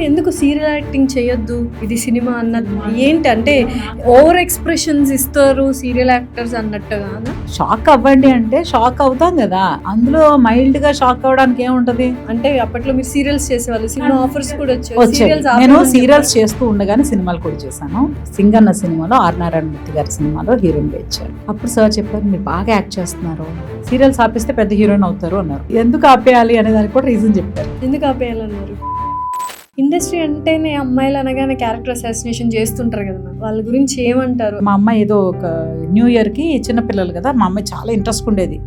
ఎందుకు serial acting చేయొద్దు, ఇది సినిమా అన్నది ఏంటి? అంటే ఓవర్ ఎక్స్ప్రెషన్స్ ఇస్తారు సీరియల్ యాక్టర్స్ అన్నట్టుగా. షాక్ అవ్వండి అంటే షాక్ అవుతాం కదా, అందులో మైల్డ్ గా షాక్ అవ్వడానికి ఏముంటది? అంటే అప్పట్లో మీరు సీరియల్స్ చేసేవాళ్ళు, సినిమా ఆఫర్స్ కూడా వచ్చాయి. నేను సీరియల్స్ చేస్తూ ఉండగానే సినిమాలు కూడా చేశాను. సింగన్న సినిమాలో ఆర్ నారాయణమూర్తి గారి సినిమాలో హీరోయిన్ ఇచ్చారు. అప్పుడు సార్ చెప్పారు, మీరు బాగా యాక్ట్ చేస్తున్నారు, సీరియల్స్ ఆపిస్తే పెద్ద హీరోయిన్ అవుతారు అన్నారు. ఎందుకు ఆపేయాలి అనే దానికి కూడా రీజన్ చెప్పారు. ఎందుకు ఆపేయాలన్నారు? ఇండస్ట్రీ అంటేనే అమ్మాయిలు అనగానే క్యారెక్టర్ అసాసినేషన్ చేస్తుంటారు కదా, వాళ్ళ గురించి ఏమంటారు? మా అమ్మాయి ఏదో ఒక న్యూ ఇయర్ కి చిన్నపిల్లలు కదా, మా అమ్మాయి చాలా ఇంట్రెస్ట్ ఉండేది,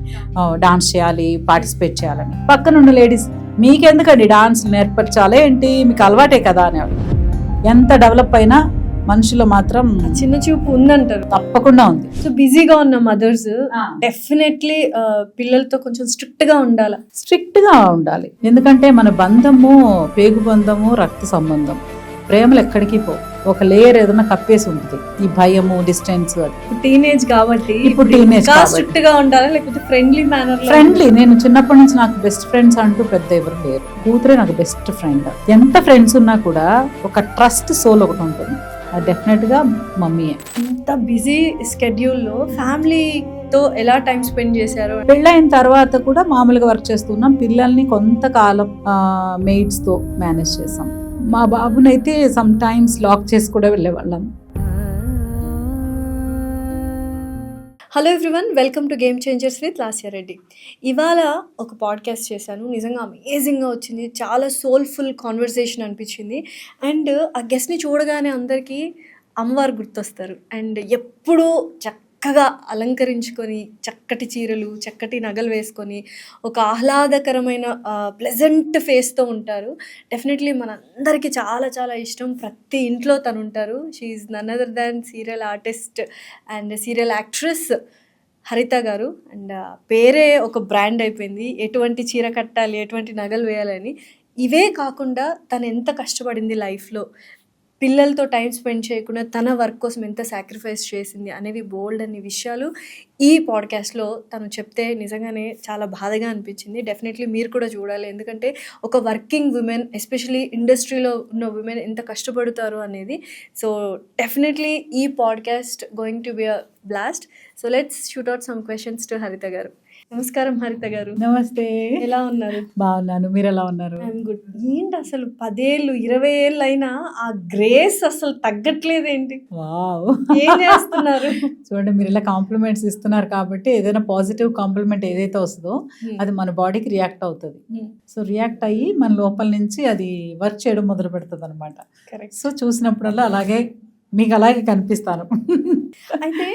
డాన్స్ చేయాలి, పార్టిసిపేట్ చేయాలని. పక్కనున్న లేడీస్, మీకెందుకండి డాన్స్ నేర్పరచాలి ఏంటి, మీకు అలవాటే కదా అనేవాడు. ఎంత డెవలప్ అయినా మనుషులు మాత్రం చిన్న చూపు ఉందంటారు. తప్పకుండా ఉంది. సో బిజీగా ఉన్న మదర్స్ డెఫినెట్లీ పిల్లలతో కొంచెం స్ట్రిక్ట్ గా ఉండాలి. ఎందుకంటే మన బంధము పేగు బంధము, రక్త సంబంధం, ప్రేమలు ఎక్కడికి పో, ఒక లేయర్ ఏదైనా కప్పేసి ఉంటుంది, ఈ భయము, డిస్టెన్స్. టీనేజ్ కాబట్టి ఇప్పుడు టీనేజ్ స్ట్రిక్ట్ గా ఉండాలి, లేకపోతే ఫ్రెండ్లీ మేనర్? ఫ్రెండ్లీ. నేను చిన్నప్పటి నుంచి నాకు బెస్ట్ ఫ్రెండ్స్ అంటూ పెద్ద ఎవరు లేరు. కూతురే నాకు బెస్ట్ ఫ్రెండ్. ఎంత ఫ్రెండ్స్ ఉన్నా కూడా ఒక ట్రస్ట్ సోల్ ఒకటి ఉంటుంది, అది డెఫినెట్ గా మమ్మీయే. ఇంత బిజీ స్కెడ్యూల్లో ఫ్యామిలీతో ఎలా టైం స్పెండ్ చేశారు? పెళ్ళైన తర్వాత కూడా మామూలుగా వర్క్ చేస్తున్నాం. పిల్లల్ని కొంతకాలం మెయిడ్స్ తో మేనేజ్ చేసాం. మా బాబునైతే సమ్ టైమ్స్ లాక్ చేసి కూడా వెళ్ళేవాళ్ళం. Hello everyone, welcome to game changers with Lasya Reddy. ఇవాళ ఒక పాడ్కాస్ట్ చేశాను, నిజంగా అమేజింగ్గా వచ్చింది. చాలా సోల్ఫుల్ కాన్వర్సేషన్ అనిపించింది. అండ్ ఆ గెస్ట్ని చూడగానే అందరికీ అమ్మవారు గుర్తొస్తారు. అండ్ ఎప్పుడూ చక్కగా అలంకరించుకొని, చక్కటి చీరలు, చక్కటి నగలు వేసుకొని, ఒక ఆహ్లాదకరమైన ప్లెజెంట్ ఫేస్తో ఉంటారు. డెఫినెట్లీ మనందరికీ చాలా చాలా ఇష్టం. ప్రతి ఇంట్లో తను ఉంటారు. She is none other than serial artist and serial actress Haritha garu. And పేరే ఒక బ్రాండ్ అయిపోయింది, ఎటువంటి చీర కట్టాలి, ఎటువంటి నగలు వేయాలని. ఇవే కాకుండా తను ఎంత కష్టపడింది లైఫ్లో, పిల్లలతో టైం స్పెండ్ చేయకుండా తన వర్క్ కోసం ఎంత సాక్రిఫైస్ చేసింది అనేవి బోల్డ్ అన్ని విషయాలు ఈ పాడ్కాస్ట్లో తను చెప్తే నిజంగానే చాలా బాధగా అనిపించింది. డెఫినెట్లీ మీరు కూడా చూడాలి, ఎందుకంటే ఒక వర్కింగ్ ఉమెన్, ఎస్పెషలీ ఇండస్ట్రీలో ఉన్న ఉమెన్ ఎంత కష్టపడతారు అనేది. సో డెఫినెట్లీ ఈ podcast going to be a blast. So let's shoot out some questions to హరిత గారు. నమస్కారం హరిత గారు. నమస్తే. ఎలా ఉన్నారు? బాగున్నాను, మీరు ఎలా ఉన్నారు? I'm good. ఏంటి అసలు 10 ఏళ్ళు 20 ఏళ్ళు అయినా ఆ గ్రేస్ అసలు తగ్గట్లేదేంటి? వావ్, ఏం చేస్తున్నారు? చూడండి, మీరు ఇలా కాంప్లిమెంట్స్ ఇస్తున్నారు కాబట్టి ఏదైనా పాజిటివ్ కాంప్లిమెంట్ ఏదైతే వస్తుందో అది మన బాడీకి రియాక్ట్ అవుతుంది. సో రియాక్ట్ అయ్యి మన లోపల నుంచి అది వర్క్ చేయడం మొదలు పెడుతుంది అనమాట. సో చూసినప్పుడల్లా అలాగే మీకు అలాగే కనిపిస్తాను. అయితే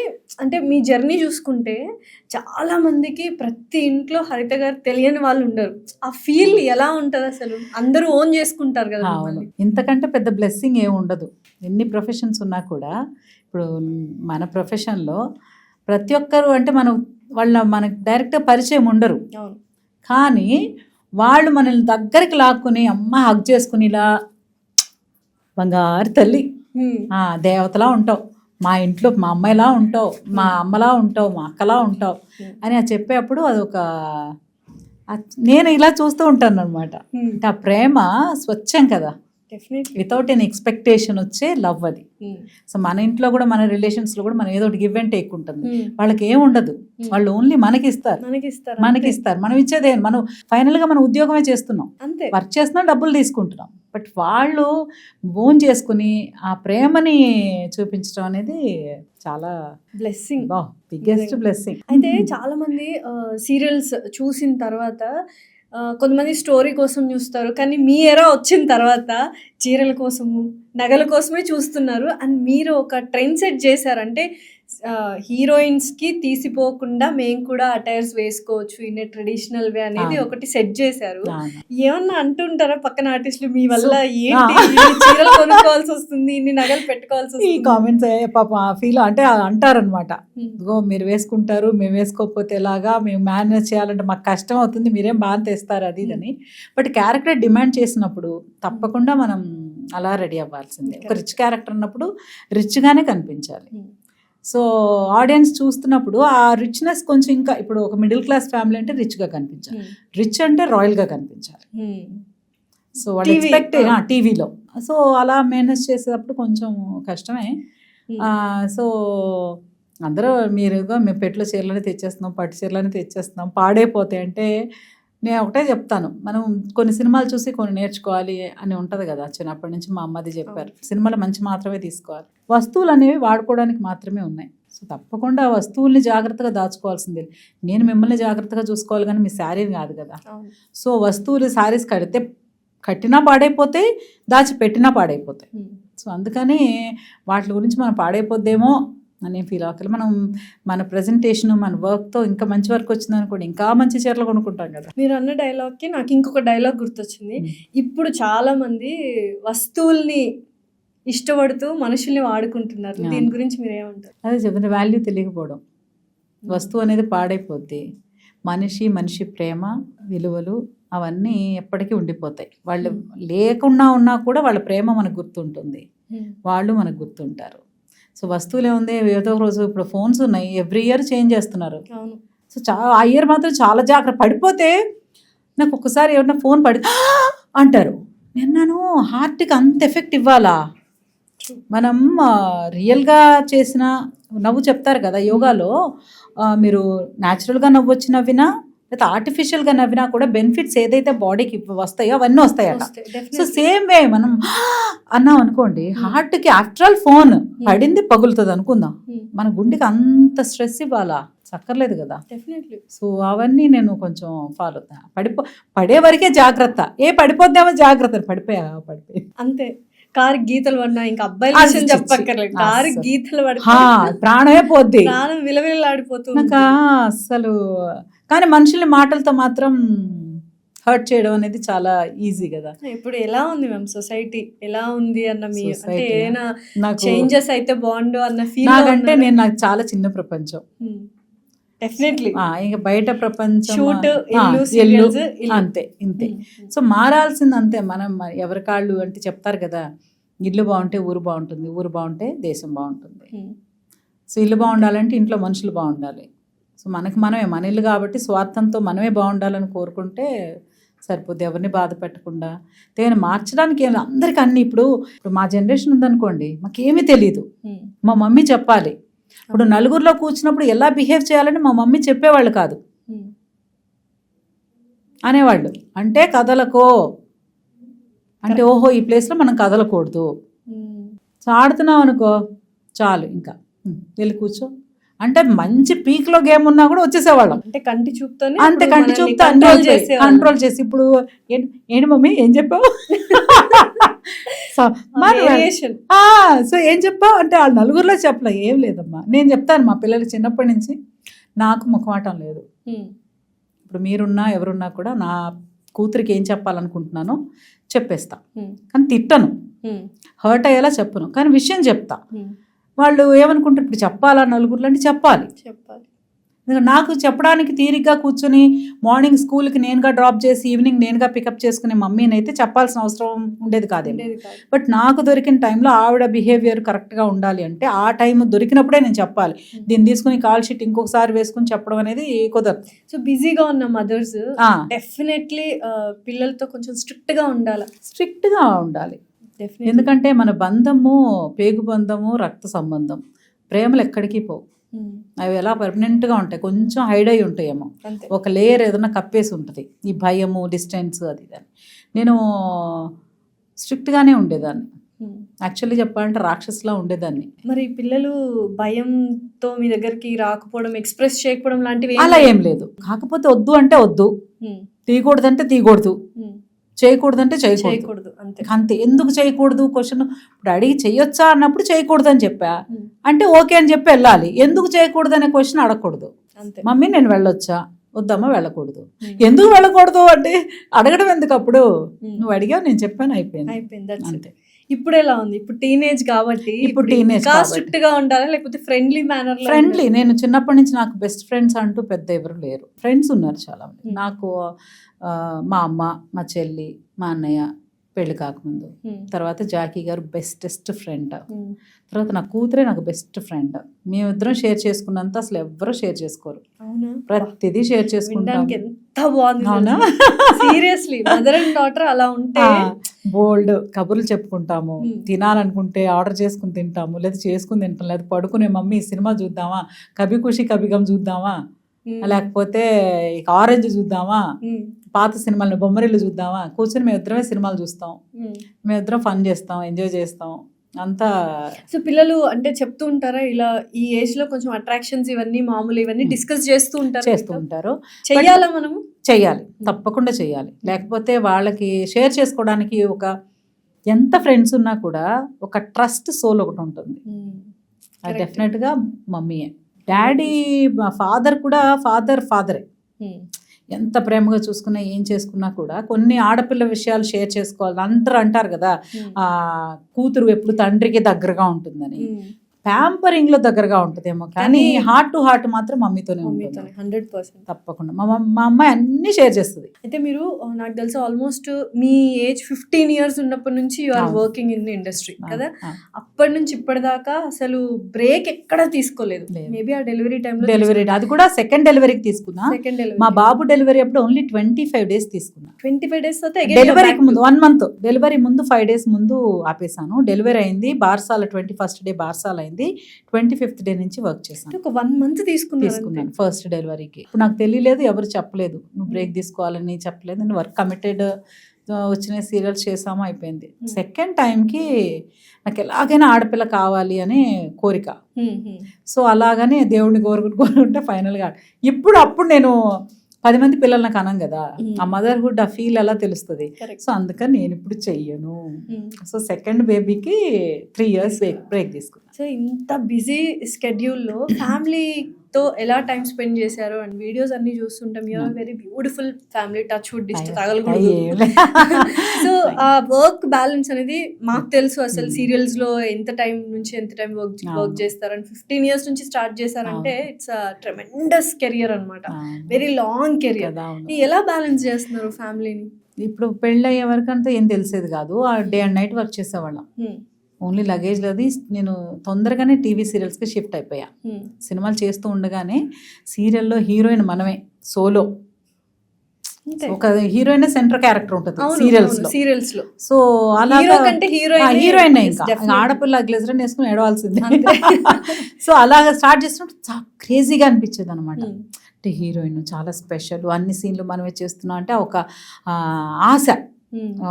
అంటే మీ జర్నీ చూసుకుంటే చాలా మందికి ప్రతి ఇంట్లో హరిత గారు తెలియని వాళ్ళు ఉండరు. ఆ ఫీల్ ఎలా ఉంటుంది అసలు? అందరూ ఓన్ చేసుకుంటారు కదా. ఇంతకంటే పెద్ద బ్లెస్సింగ్ ఏమి ఉండదు. ఎన్ని ప్రొఫెషన్స్ ఉన్నా కూడా ఇప్పుడు మన ప్రొఫెషన్లో ప్రతి ఒక్కరు అంటే మనకు డైరెక్ట్గా పరిచయం ఉండరు, కానీ వాళ్ళు మనల్ని దగ్గరికి లాక్కుని అమ్మ హగ్ చేసుకుని ఇలా బంగారు తల్లి దేవతలా ఉంటావు, మా ఇంట్లో మా అమ్మాయిలా ఉంటావు, మా అమ్మలా ఉంటావు, మా అక్కలా ఉంటావు అని అది చెప్పేటప్పుడు అదొక నేను ఇలా చూస్తూ ఉంటాను అనమాట. ఆ ప్రేమ స్వచ్ఛం కదా, వితౌట్ ఎన్ ఎక్స్పెక్టేషన్ వచ్చే లవ్ అది. సో మన ఇంట్లో కూడా మన రిలేషన్స్ లో కూడా మనం ఏదో ఒకటి గివ్ అండ్ టేక్ ఉంటుంది. వాళ్ళకి ఏం ఉండదు, వాళ్ళు ఓన్లీ మనకి ఇస్తారు. మనం ఇచ్చేదే, మనం ఫైనల్ గా మనం ఉద్యోగమే చేస్తున్నాం, వర్క్ చేస్తున్నాం, డబ్బులు తీసుకుంటున్నాం. బట్ వాళ్ళు ఓన్ చేసుకుని ఆ ప్రేమని చూపించడం అనేది చాలా బ్లెస్సింగ్, బిగ్గెస్ట్ బ్లెస్సింగ్. అయితే చాలా మంది సీరియల్స్ చూసిన తర్వాత కొంతమంది స్టోరీ కోసం చూస్తారు, కానీ మీ ఎరా వచ్చిన తర్వాత చీరల కోసము, నగల కోసమే చూస్తున్నారు. అండ్ మీరు ఒక ట్రెండ్ సెట్ చేశారంటే హీరోయిన్స్కి తీసిపోకుండా మేము కూడా అటైర్స్ వేసుకోవచ్చు ఇన్ ట్రెడిషనల్ వే అనేది ఒకటి సెట్ చేశారు. ఏమన్నా అంటుంటారా పక్కన ఆర్టిస్టులు, మీ వల్ల ఏంటి చీరలు కొనుక్కోవాల్సి వస్తుంది, ఇన్ని నగలు పెట్టుకోవాల్సి వస్తుంది? ఈ కామెంట్స్ పాప ఫీల్ అంటే అంటారనమాట, ఇదిగో మీరు వేసుకుంటారు, మేము వేసుకోకపోతే ఎలాగా, మేము మేనేజ్ చేయాలంటే మాకు కష్టం అవుతుంది, మీరేం బాగా తెస్తారు అది ఇదని. బట్ క్యారెక్టర్ డిమాండ్ చేసినప్పుడు తప్పకుండా మనం అలా రెడీ అవ్వాల్సిందే. ఒక రిచ్ క్యారెక్టర్ అన్నప్పుడు రిచ్గానే కనిపించాలి. సో ఆడియన్స్ చూస్తున్నప్పుడు ఆ రిచ్నెస్ కొంచెం ఇంకా, ఇప్పుడు ఒక మిడిల్ క్లాస్ ఫ్యామిలీ అంటే రిచ్గా కనిపించాలి, రిచ్ అంటే రాయల్గా కనిపించాలి. సో వాళ్ళు ఎక్స్పెక్ట్ టీవీలో సో అలా మేనేజ్ చేసేటప్పుడు కొంచెం కష్టమే. సో అందరూ మీరుగా మేము పెట్టులో చీరలని తెచ్చేస్తున్నాం, పట్టు చీరలని తెచ్చేస్తున్నాం, పాడైపోతాయి అంటే నేను ఒకటే చెప్తాను, మనం కొన్ని సినిమాలు చూసి కొన్ని నేర్చుకోవాలి అని ఉంటుంది కదా. చిన్నప్పటి నుంచి మా అమ్మది చెప్పారు, సినిమాలు మంచి మాత్రమే తీసుకోవాలి, వస్తువులు అనేవి వాడుకోవడానికి మాత్రమే ఉన్నాయి. సో తప్పకుండా వస్తువుల్ని జాగ్రత్తగా దాచుకోవాల్సిందే. నేను మిమ్మల్ని జాగ్రత్తగా చూసుకోవాలి కానీ మీ శారీని కాదు కదా. సో వస్తువులు శారీస్ కట్టినా పాడైపోతాయి, దాచిపెట్టినా పాడైపోతాయి. సో అందుకని వాటి గురించి మనం పాడైపోద్దేమో అని ఫీల్ అవ్వకలేదు. మనం మన ప్రజెంటేషన్, మన వర్క్తో ఇంకా మంచి వర్క్ వచ్చింది అనుకోండి, ఇంకా మంచి చీరలు కొనుక్కుంటాం కదా. మీరు అన్న డైలాగ్కి నాకు ఇంకొక డైలాగ్ గుర్తొచ్చింది. ఇప్పుడు చాలా మంది వస్తువుల్ని ఇష్టపడుతూ మనుషుల్ని వాడుకుంటున్నారు. దీని గురించి మీరు ఏమంటారు? అదే చెప్తున్నా, వాల్యూ తెలియకపోవడం. వస్తువు అనేది పాడైపోద్ది, మనిషి ప్రేమ విలువలు అవన్నీ ఎప్పటికీ ఉండిపోతాయి. వాళ్ళు లేకుండా ఉన్నా కూడా వాళ్ళ ప్రేమ మనకు గుర్తుంటుంది, వాళ్ళు మనకు గుర్తుంటారు. సో వస్తువులు ఏముంది, ఏదో రోజు ఇప్పుడు ఫోన్స్ ఉన్నాయి, ఎవ్రీ ఇయర్ చేంజ్ చేస్తున్నారు. సో ఆ ఇయర్ మాత్రం చాలా జాగ్రత్త. పడిపోతే నాకు ఒక్కసారి ఎవరన్నా ఫోన్ అంటారు, నిన్నను హార్ట్కి అంత ఎఫెక్ట్ ఇవ్వాలా? మనం రియల్గా చేసిన నవ్వు చెప్తారు కదా యోగాలో, మీరు న్యాచురల్గా నవ్వు వచ్చి నవ్వినా లేదా ఆర్టిఫిషియల్గా నవ్వినా కూడా బెనిఫిట్స్ ఏదైతే బాడీకి వస్తాయో అవన్నీ వస్తాయట. సో సేమ్ వే మనం అన్నాం అనుకోండి, హార్ట్కి ఆఫ్టర్ ఆల్ ఫోన్ పడింది పగులుతుంది అనుకుందాం, మన గుండెకి అంత స్ట్రెస్ ఇవ్వాలా? చక్కర్లేదు కదా. సో అవన్నీ నేను కొంచెం ఫాలో అవుతాను. పడే వరకే జాగ్రత్త, పడిపోద్దామో జాగ్రత్త, పడిపోయా అంతే. కారు గీతలు పడినా ఇంకా అబ్బాయిలు చెప్పక్కర్లేదు, కారు గీతలు పడి ప్రాణమే పోద్ది, ప్రాణం విలవిలాడిపోతుంది నాకు అసలు. కానీ మనుషుల్ని మాటలతో మాత్రం హర్ట్ చేయడం అనేది చాలా ఈజీ కదా. ఇప్పుడు ఎలా ఉంది మ్యామ్ సొసైటీ, ఎలా ఉంది అన్న మీ అంటే ఏమైనా చేంజెస్ అయితే బాగుండు అన్న ఫీల్? నాకంటే నాకు చాలా చిన్న ప్రపంచం. డెఫినెట్లీ ఇంకా బయట ప్రపంచం అంతే ఇంతే. సో మారాల్సింది అంతే. మనం ఎవరి కాళ్ళు అంటే చెప్తారు కదా, ఇల్లు బాగుంటే ఊరు బాగుంటుంది, ఊరు బాగుంటే దేశం బాగుంటుంది. సో ఇల్లు బాగుండాలంటే ఇంట్లో మనుషులు బాగుండాలి. సో మనమే మన ఇల్లు కాబట్టి స్వార్థంతో మనమే బాగుండాలని కోరుకుంటే సరిపోద్ది, ఎవరిని బాధ పెట్టకుండా. దేని మార్చడానికి ఏమి అందరికీ అన్ని ఇప్పుడు మా జనరేషన్ ఉందనుకోండి, మాకేమీ తెలియదు, మా మమ్మీ చెప్పాలి. ఇప్పుడు నలుగురిలో కూర్చున్నప్పుడు ఎలా బిహేవ్ చేయాలని మా మమ్మీ చెప్పేవాళ్ళు కాదు, అనేవాళ్ళు. అంటే కదలకో అంటే ఓహో ఈ ప్లేస్లో మనం కదలకూడదు. సో ఆడుతున్నాం అనుకో చాలు, ఇంకా వెళ్ళి కూర్చో అంటే మంచి పీక్లో గేమ్ ఉన్నా కూడా వచ్చేసేవాళ్ళం. అంటే కంటి చూపుతో కంట్రోల్ చేసి. ఇప్పుడు ఏంటి మమ్మీ ఏం చెప్పావు, సో ఏం చెప్పావు అంటే వాళ్ళు నలుగురిలో చెప్పలే, ఏం లేదమ్మా నేను చెప్తాను. మా పిల్లలు చిన్నప్పటి నుంచి నాకు ముఖమాటం లేదు. ఇప్పుడు మీరున్నా ఎవరున్నా కూడా నా కూతురికి ఏం చెప్పాలనుకుంటున్నానో చెప్పేస్తా, కానీ తిట్టను, హర్ట్ అయ్యేలా చెప్పను, కానీ విషయం చెప్తా. వాళ్ళు ఏమనుకుంటారు, ఇప్పుడు చెప్పాలా నలుగురిలో అంటే చెప్పాలి. నాకు చెప్పడానికి తీరిగ్గా కూర్చొని మార్నింగ్ స్కూల్కి నేనుగా డ్రాప్ చేసి ఈవినింగ్ నేనుగా పికప్ చేసుకునే మమ్మీని అయితే చెప్పాల్సిన అవసరం ఉండేది కాదేమో. బట్ నాకు దొరికిన టైంలో ఆవిడ బిహేవియర్ కరెక్ట్గా ఉండాలి అంటే ఆ టైం దొరికినప్పుడే నేను చెప్పాలి. దీన్ని తీసుకుని కాల్ షీట్ ఇంకొకసారి వేసుకుని చెప్పడం అనేది కుదరదు. సో బిజీగా ఉన్న మదర్స్ డెఫినెట్లీ పిల్లలతో కొంచెం స్ట్రిక్ట్గా ఉండాలి. ఎందుకంటే మన బంధము పేగు బంధము, రక్త సంబంధం, ప్రేమలు ఎక్కడికి పోవు. అవి ఎలా పర్మనెంట్గా ఉంటాయి, కొంచెం హైడ్ అయి ఉంటాయేమో, ఒక లేయర్ ఏదైనా కప్పేసి ఉంటుంది, ఈ భయము, డిస్టెన్స్, అది దాన్ని. నేను స్ట్రిక్ట్గానే ఉండేదాన్ని. యాక్చువల్లీ చెప్పాలంటే రాక్షసులా ఉండేదాన్ని. మరి పిల్లలు భయంతో మీ దగ్గరికి రాకపోవడం, ఎక్స్ప్రెస్ చేయకపోవడం లాంటివి అలా ఏం లేదు. కాకపోతే వద్దు అంటే వద్దు, తీయకూడదంటే తీయకూడదు, చేయకూడదంటే చేయకూడదు, అంతే. ఎందుకు చేయకూడదు క్వశ్చన్ ఇప్పుడు అడిగి చేయొచ్చా అన్నప్పుడు చేయకూడదు అని చెప్పా అంటే ఓకే అని చెప్పి వెళ్ళాలి. ఎందుకు చేయకూడదు అనే క్వశ్చన్ అడగకూడదు. మమ్మీ నేను వెళ్ళొచ్చా, వద్దమ్మా వెళ్ళకూడదు, ఎందుకు వెళ్ళకూడదు అంటే అడగడం ఎందుకు? అప్పుడు నువ్వు అడిగావు నేను చెప్పాను, అయిపోయింది అంతే. ఇప్పుడు ఎలా ఉంది? ఇప్పుడు టీనేజ్ కాబట్టి స్ట్రిక్ట్ గా ఉండాలి లేకపోతే ఫ్రెండ్లీ మేనర్? ఫ్రెండ్లీ. నేను చిన్నప్పటి నుంచి నాకు బెస్ట్ ఫ్రెండ్స్ అంటూ పెద్ద ఎవరు లేరు. ఫ్రెండ్స్ ఉన్నారు చాలా మంది నాకు. మా అమ్మ, మా చెల్లి, మా అన్నయ్య పెళ్లి కాకముందు, తర్వాత జాకీ గారు బెస్టెస్ట్ ఫ్రెండ్, తర్వాత నా కూతురే నాకు బెస్ట్ ఫ్రెండ్. మేమిద్దరం షేర్ చేసుకున్నంత అసలు ఎవరు షేర్ చేసుకోరు, ప్రతిదీ షేర్ చేసుకుంటాం. ఎంత బాగుంది సీరియస్లీ, మదర్ అండ్ డాటర్ అలా ఉంటే బోల్డ్ కబుర్లు చెప్పుకుంటాము, తినాలనుకుంటే ఆర్డర్ చేసుకుని తింటాము, లేదా చేసుకుని తింటాం, లేదా పడుకునే మమ్మీ సినిమా చూద్దామా, కభీ ఖుషి కభీ గమ్ చూద్దామా, లేకపోతే ఇక ఆరెంజ్ చూద్దామా, పాత సినిమాలను బొమ్మరిల్లు చూద్దామా, కూర్చొని మేము ఇద్దరమే సినిమాలు చూస్తాం, మేము ఇద్దరం ఫన్ చేస్తాం, ఎంజాయ్ చేస్తాం అంతా. సో పిల్లలు అంటే చెప్తూ ఉంటారా ఇలా ఈ ఏజ్ లో కొంచెం అట్రాక్షన్స్ ఇవన్నీ మామూలు ఇవన్నీ డిస్కస్ చేస్తూ ఉంటారు. చెయ్యాలా మనము? చెయ్యాలి, తప్పకుండా చెయ్యాలి. లేకపోతే వాళ్ళకి షేర్ చేసుకోవడానికి ఒక ఎంత ఫ్రెండ్స్ ఉన్నా కూడా ఒక ట్రస్ట్ సోల్ ఒకటి ఉంటుంది. అది డెఫినెట్గా మమ్మీయే. డాడీ ఫాదర్ కూడా ఫాదరే. ఎంత ప్రేమగా చూసుకున్నా ఏం చేసుకున్నా కూడా కొన్ని ఆడపిల్ల విషయాలు షేర్ చేసుకోవాలి. అందరూ అంటారు కదా కూతురు ఎప్పుడు తండ్రికి దగ్గరగా ఉంటుందని. ప్యాంపరింగ్ లో దగ్గరగా ఉంటుందేమో కానీ హార్ట్ టు హార్ట్ మాత్రం మమ్మీతోనే ఉంటుంది 100%. తప్పకుండా మా అమ్మాయి అన్ని షేర్ చేస్తుంది. అయితే మీరు నాకు తెలుసు ఆల్మోస్ట్ మీ ఏజ్ 15 years ఉన్నప్పటి నుంచి you are working in the industry కదా. అప్పటి నుంచి ఇప్పటిదాకా అసలు బ్రేక్ ఎక్కడ తీసుకోలేదు. మేబీ ఆ డెలివరీ టైంలో అది కూడా సెకండ్ డెలివరీకి తీసుకున్నా. మా బాబు డెలివరీ అప్పుడు ఓన్లీ 25 days తీసుకున్నా. 25 days డెలివరీకి ముందు 1 month, డెలివరీ ముందు 5 days ముందు ఆపేసాను. డెలివరీ అయింది బార్సాల 21st day బార్సాల అయింది. 25th day నుంచి వర్క్ చేశాను. ఒక 1 month తీసుకున్నాను ఫస్ట్ డెలివరీకి. ఇప్పుడు నాకు తెలియలేదు, ఎవరు చెప్పలేదు నువ్వు బ్రేక్ తీసుకోవాలని చెప్పలేదు. నేను వర్క్ కమిటెడ్, వచ్చిన సీరియల్స్ చేసాము, అయిపోయింది. సెకండ్ టైంకి నాకు ఎలాగైనా ఆడపిల్ల కావాలి అనే కోరిక. సో అలాగనే దేవుడిని కోరుకుంటే ఫైనల్గా అప్పుడు నేను 10 మంది పిల్లలు నాకు అనం కదా, ఆ మదర్హుడ్ ఆ ఫీల్ ఎలా తెలుస్తుంది. సో అందుకని నేను ఇప్పుడు చెయ్యను. సో సెకండ్ బేబీకి 3 years బ్రేక్ తీసుకున్నాను. సో ఇంత బిజీ స్కెడ్యూల్లో ఫ్యామిలీతో ఎలా టైం స్పెండ్ చేశారు అండ్ వీడియోస్ అన్ని చూస్తుంటాం. You are very beautiful family, touch wood డిస్ట్ తగలకూడదు. సో ఆ వర్క్ బ్యాలెన్స్ అనేది మాకు తెలుసు. అసలు సీరియల్స్ లో ఎంత టైం నుంచి ఎంత టైం వర్క్ చేస్తారు అండ్ 15 years నుంచి స్టార్ట్ చేశారంటే ఇట్స్ ట్రెమెండస్ కెరియర్ అనమాట, వెరీ లాంగ్ కెరియర్. ఎలా బ్యాలెన్స్ చేస్తున్నారు ఫ్యామిలీని? ఇప్పుడు పెళ్ళి అయ్యే వరకు అంతా ఏం తెలిసేది కాదు. డే అండ్ నైట్ వర్క్ చేసేవాళ్ళం. ఓన్లీ లగేజ్ అది. నేను తొందరగానే టీవీ సీరియల్స్కి షిఫ్ట్ అయిపోయా. సినిమాలు చేస్తూ ఉండగానే సీరియల్లో హీరోయిన్ మనమే, సోలో ఒక హీరోయిన్ సెంటర్ క్యారెక్టర్ ఉంటుంది సీరియల్స్ లో. సో అలాగా హీరోయిన్ ఇంకా ఆడపిల్ల గ్లెజర్ వేసుకుని ఏడవాల్సిందే. సో అలాగా స్టార్ట్ చేసినప్పుడు చాలా క్రేజీగా అనిపించేది అనమాట. అంటే హీరోయిన్ చాలా స్పెషల్, అన్ని సీన్లు మనమే చేస్తున్నాం అంటే ఒక ఆశ,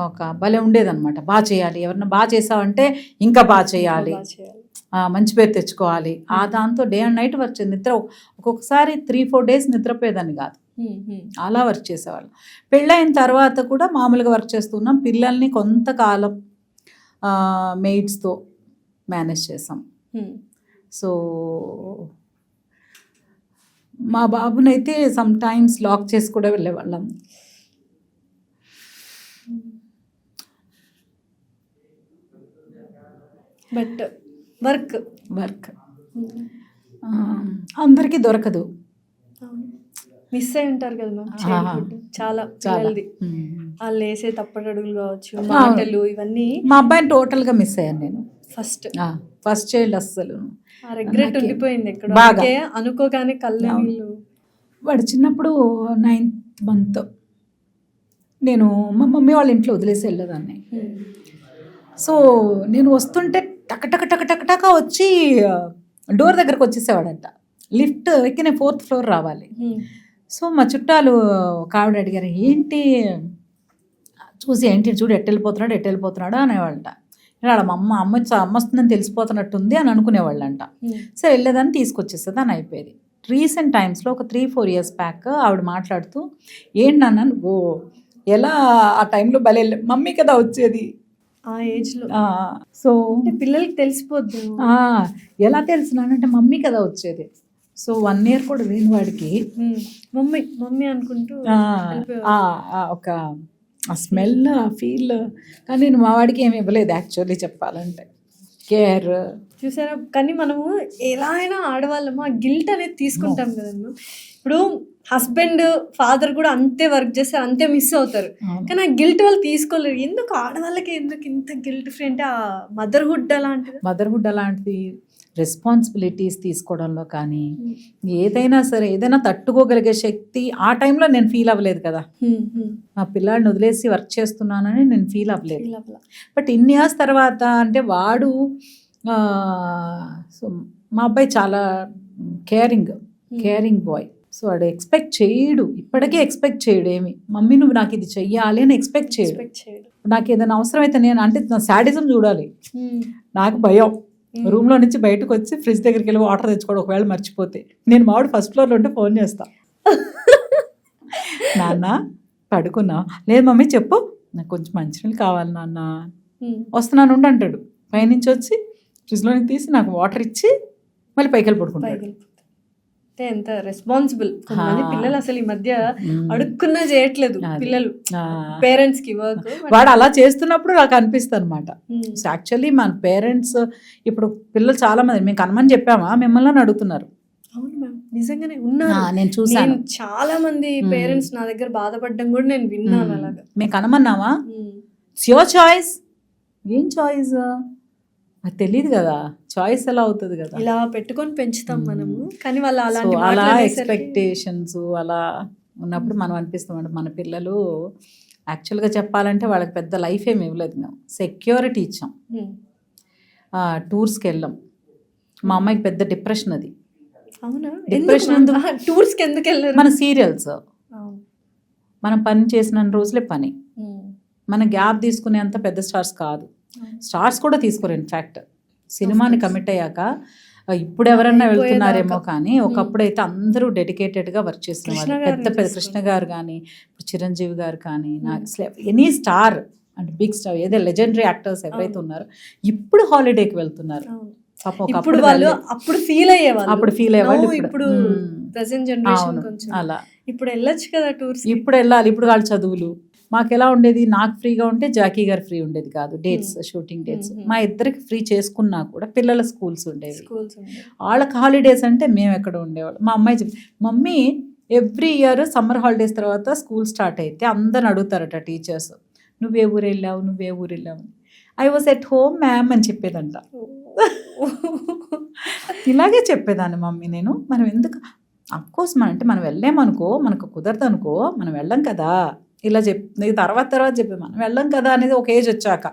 ఒక భలే ఉండేదన్నమాట. బాగా చేయాలి, ఎవరన్నా బాగా చేసావంటే ఇంకా బాగా చేయాలి, మంచి పేరు తెచ్చుకోవాలి. ఆ దాంతో డే అండ్ నైట్ వర్క్ చేసి నిద్ర ఒక్కొక్కసారి 3-4 days నిద్రపోయేదాన్ని కాదు. అలా వర్క్ చేసేవాళ్ళం. పెళ్ళైన తర్వాత కూడా మామూలుగా వర్క్ చేస్తున్నాం. పిల్లల్ని కొంతకాలం మెయిడ్స్తో మేనేజ్ చేసాం. సో మా బాబునైతే సమ్ టైమ్స్ లాక్ చేసి కూడా వెళ్ళేవాళ్ళం. బట్ వర్క్ అందరికీ దొరకదు. మిస్ అయి ఉంటారు కదా మ్యామ్ చాలా పిల్లలది. వాళ్ళు వేసే తప్పటడుగులు కావచ్చు, మాటలు, ఇవన్నీ. మా అబ్బాయిని టోటల్గా మిస్ అయ్యాను నేను. ఫస్ట్ చైల్డ్ అస్సలు రిగ్రెట్ ఉండిపోయింది ఎక్కడ అనుకోగానే కళ్ళు నీళ్ళు. వాడు చిన్నప్పుడు 9th month నేను మా మమ్మీ వాళ్ళ ఇంట్లో వదిలేసి వెళ్ళేదాన్ని. సో నేను వస్తుంటే టక వచ్చి డోర్ దగ్గరకు వచ్చేసేవాడంట. లిఫ్ట్ ఎక్కి నేను 4th floor రావాలి. సో మా చుట్టాలు ఒక ఆవిడ అడిగారు, ఏంటి చూసి ఏంటి చూడు ఎట్టు వెళ్ళిపోతున్నాడు అనేవాళ్ళంట. వాళ్ళ అమ్మ వస్తుందని తెలిసిపోతున్నట్టుంది అని అనుకునేవాళ్ళంట. సరే వెళ్ళేదాన్ని తీసుకొచ్చేసేది అని అయిపోయేది. రీసెంట్ టైమ్స్లో ఒక 3-4 years బ్యాక్ ఆవిడ మాట్లాడుతూ, ఏంటి నాన్న నువ్వు ఎలా ఆ టైంలో భలే మమ్మీ కదా వచ్చేది ఆ ఏజ్లో. సో పిల్లలకి తెలిసిపోద్దు. ఎలా తెలిసినానంటే మమ్మీ కదా వచ్చేది. సో 1 year కూడా లేని వాడికి మమ్మీ అనుకుంటూ ఒక ఆ స్మెల్, ఆ ఫీల్. కానీ నేను మా వాడికి ఏమి ఇవ్వలేదు యాక్చువల్లీ చెప్పాలంటే, కేర్ చూసారా. కానీ మనము ఎలా అయినా ఆడవాళ్ళము ఆ గిల్ట్ అనేది తీసుకుంటాం కదమ్మా. ఇప్పుడు హస్బెండ్ ఫాదర్ కూడా అంతే వర్క్ చేస్తారు, అంతే మిస్ అవుతారు. కానీ ఆ గిల్ట్ వాళ్ళు తీసుకోలేరు. ఎందుకు ఆడవాళ్ళకి ఎందుకు ఇంత గిల్ట్ ఫ్రీ? అంటే ఆ మదర్హుడ్ అలాంటిది రెస్పాన్సిబిలిటీస్ తీసుకోవడంలో కానీ ఏదైనా సరే ఏదైనా తట్టుకోగలిగే శక్తి ఆ టైంలో నేను ఫీల్ అవ్వలేదు కదా. మా పిల్లాడిని వదిలేసి వర్క్ చేస్తున్నానని నేను ఫీల్ అవ్వలేదు. బట్ ఇన్ని ఇయర్స్ తర్వాత అంటే వాడు సో మా అబ్బాయి చాలా కేరింగ్ బాయ్. సో వాడు ఎక్స్పెక్ట్ చేయడు, ఇప్పటికే ఎక్స్పెక్ట్ చేయడు ఏమి, మమ్మీ నువ్వు నాకు ఇది చెయ్యాలి అని ఎక్స్పెక్ట్ చేయడు. నాకు ఏదైనా అవసరం అయితే నేను అంటే నా శాడిజం చూడాలి, నాకు భయం. రూమ్లో నుంచి బయటకు వచ్చి ఫ్రిడ్జ్ దగ్గరికి వెళ్ళి వాటర్ తెచ్చుకోవడం, ఒకవేళ మర్చిపోతే నేను మావాడు ఫస్ట్ ఫ్లోర్లో ఉంటే ఫోన్ చేస్తా, నాన్న పడుకున్నా, లేదు మమ్మీ చెప్పు నాకు కొంచెం మంచినీళ్ళు కావాలి నాన్న, వస్తున్నాను ఉండు అంటాడు. పైనుంచి వచ్చి ఫ్రిడ్జ్లో తీసి నాకు వాటర్ ఇచ్చి మళ్ళీ పైకి వెళ్ళి పడుకుంటాడు. ఎంత రెస్పాన్సిబుల్. కొంతమంది పిల్లలు అసలు ఈ మధ్య అడుక్కున్నా చేయట్లేదు పిల్లలు పేరెంట్స్ కి వర్క్. వాడు అలా చేస్తున్నప్పుడు నాకు అనిపిస్తుంది అనమాట. యాక్చువల్లీ మన పేరెంట్స్ ఇప్పుడు పిల్లలు చాలా మంది మేము కనమని చెప్పామా మిమ్మల్ని అడుగుతున్నారు. అవును మ్యామ్, నిజంగానే ఉన్నారు, నేను చూసాను. చాలా మంది పేరెంట్స్ నా దగ్గర బాధపడడం కూడా నేను విన్నాను. అలాగా మేము కనమన్నావా, యువర్ చాయిస్. ఏం చాయిస్ అది తెలియదు కదా, చాయిస్ ఎలా అవుతుంది కదా, ఇలా పెట్టుకొని పెంచుతాం మనము. కానీ వాళ్ళు అలా ఎక్స్పెక్టేషన్స్ అలా ఉన్నప్పుడు మనం అనిపిస్తామంటే మన పిల్లలు యాక్చువల్గా చెప్పాలంటే వాళ్ళకి పెద్ద లైఫ్ ఏమి ఇవ్వలేదు. మేము సెక్యూరిటీ ఇచ్చాం, టూర్స్కి వెళ్ళాం. మా అమ్మాయికి పెద్ద డిప్రెషన్ అది. అవునా, డిప్రెషన్ టూర్స్కి ఎందుకు వెళ్ళారు? మన సీరియల్స్ మనం పని చేసిన రోజులే పని, మన గ్యాప్ తీసుకునేంత పెద్ద స్టార్స్ కాదు, స్టార్స్ కూడా తీసుకోరు. ఇన్ఫ్యాక్ట్ సినిమాని కమిట్ అయ్యాక ఇప్పుడు ఎవరన్నా వెళ్తున్నారేమో కానీ ఒకప్పుడైతే అందరూ డెడికేటెడ్గా వర్క్ చేస్తున్నారు. పెద్ద కృష్ణ గారు కానీ, ఇప్పుడు చిరంజీవి గారు కానీ, నాకు ఎనీ స్టార్ అంటే బిగ్ స్టార్ ఏదో లెజెండరీ యాక్టర్స్ ఎవరైతే ఉన్నారో ఇప్పుడు హాలిడేకి వెళ్తున్నారు. ఇప్పుడు వాళ్ళు అప్పుడు ఫీల్ అయ్యేవాళ్ళు, ఇప్పుడు ప్రెజెంట్ జనరేషన్ కొంచెం అలా ఇప్పుడు వెళ్ళొచ్చు కదా టూర్స్. ఇప్పుడు వెళ్ళాలి, ఇప్పుడు వాళ్ళ చదువులు. మాకు ఎలా ఉండేది, నాకు ఫ్రీగా ఉంటే జాకీ గారు ఫ్రీ ఉండేది కాదు, డేట్స్ షూటింగ్ డేట్స్. మా ఇద్దరికి ఫ్రీ చేసుకున్నా కూడా పిల్లల స్కూల్స్ ఉండేవి, వాళ్ళకి హాలిడేస్ అంటే మేము ఎక్కడ ఉండేవాళ్ళు. మా అమ్మాయి చెప్పి, mummy every year summer holidays తర్వాత స్కూల్ స్టార్ట్ అయితే అందరిని అడుగుతారట టీచర్స్, నువ్వే ఊరు వెళ్ళావు. I was at home ma'am అని చెప్పేదంట. ఇలాగే చెప్పేదాన్ని మమ్మీ నేను. మనం ఎందుకు అఫ్కోర్స్ మనం వెళ్ళామనుకో, మనకు కుదరదు అనుకో, మనం వెళ్ళం కదా, ఇలా తర్వాత చెప్పి మనం వెళ్ళం కదా అనేది ఒక ఏజ్ వచ్చాక,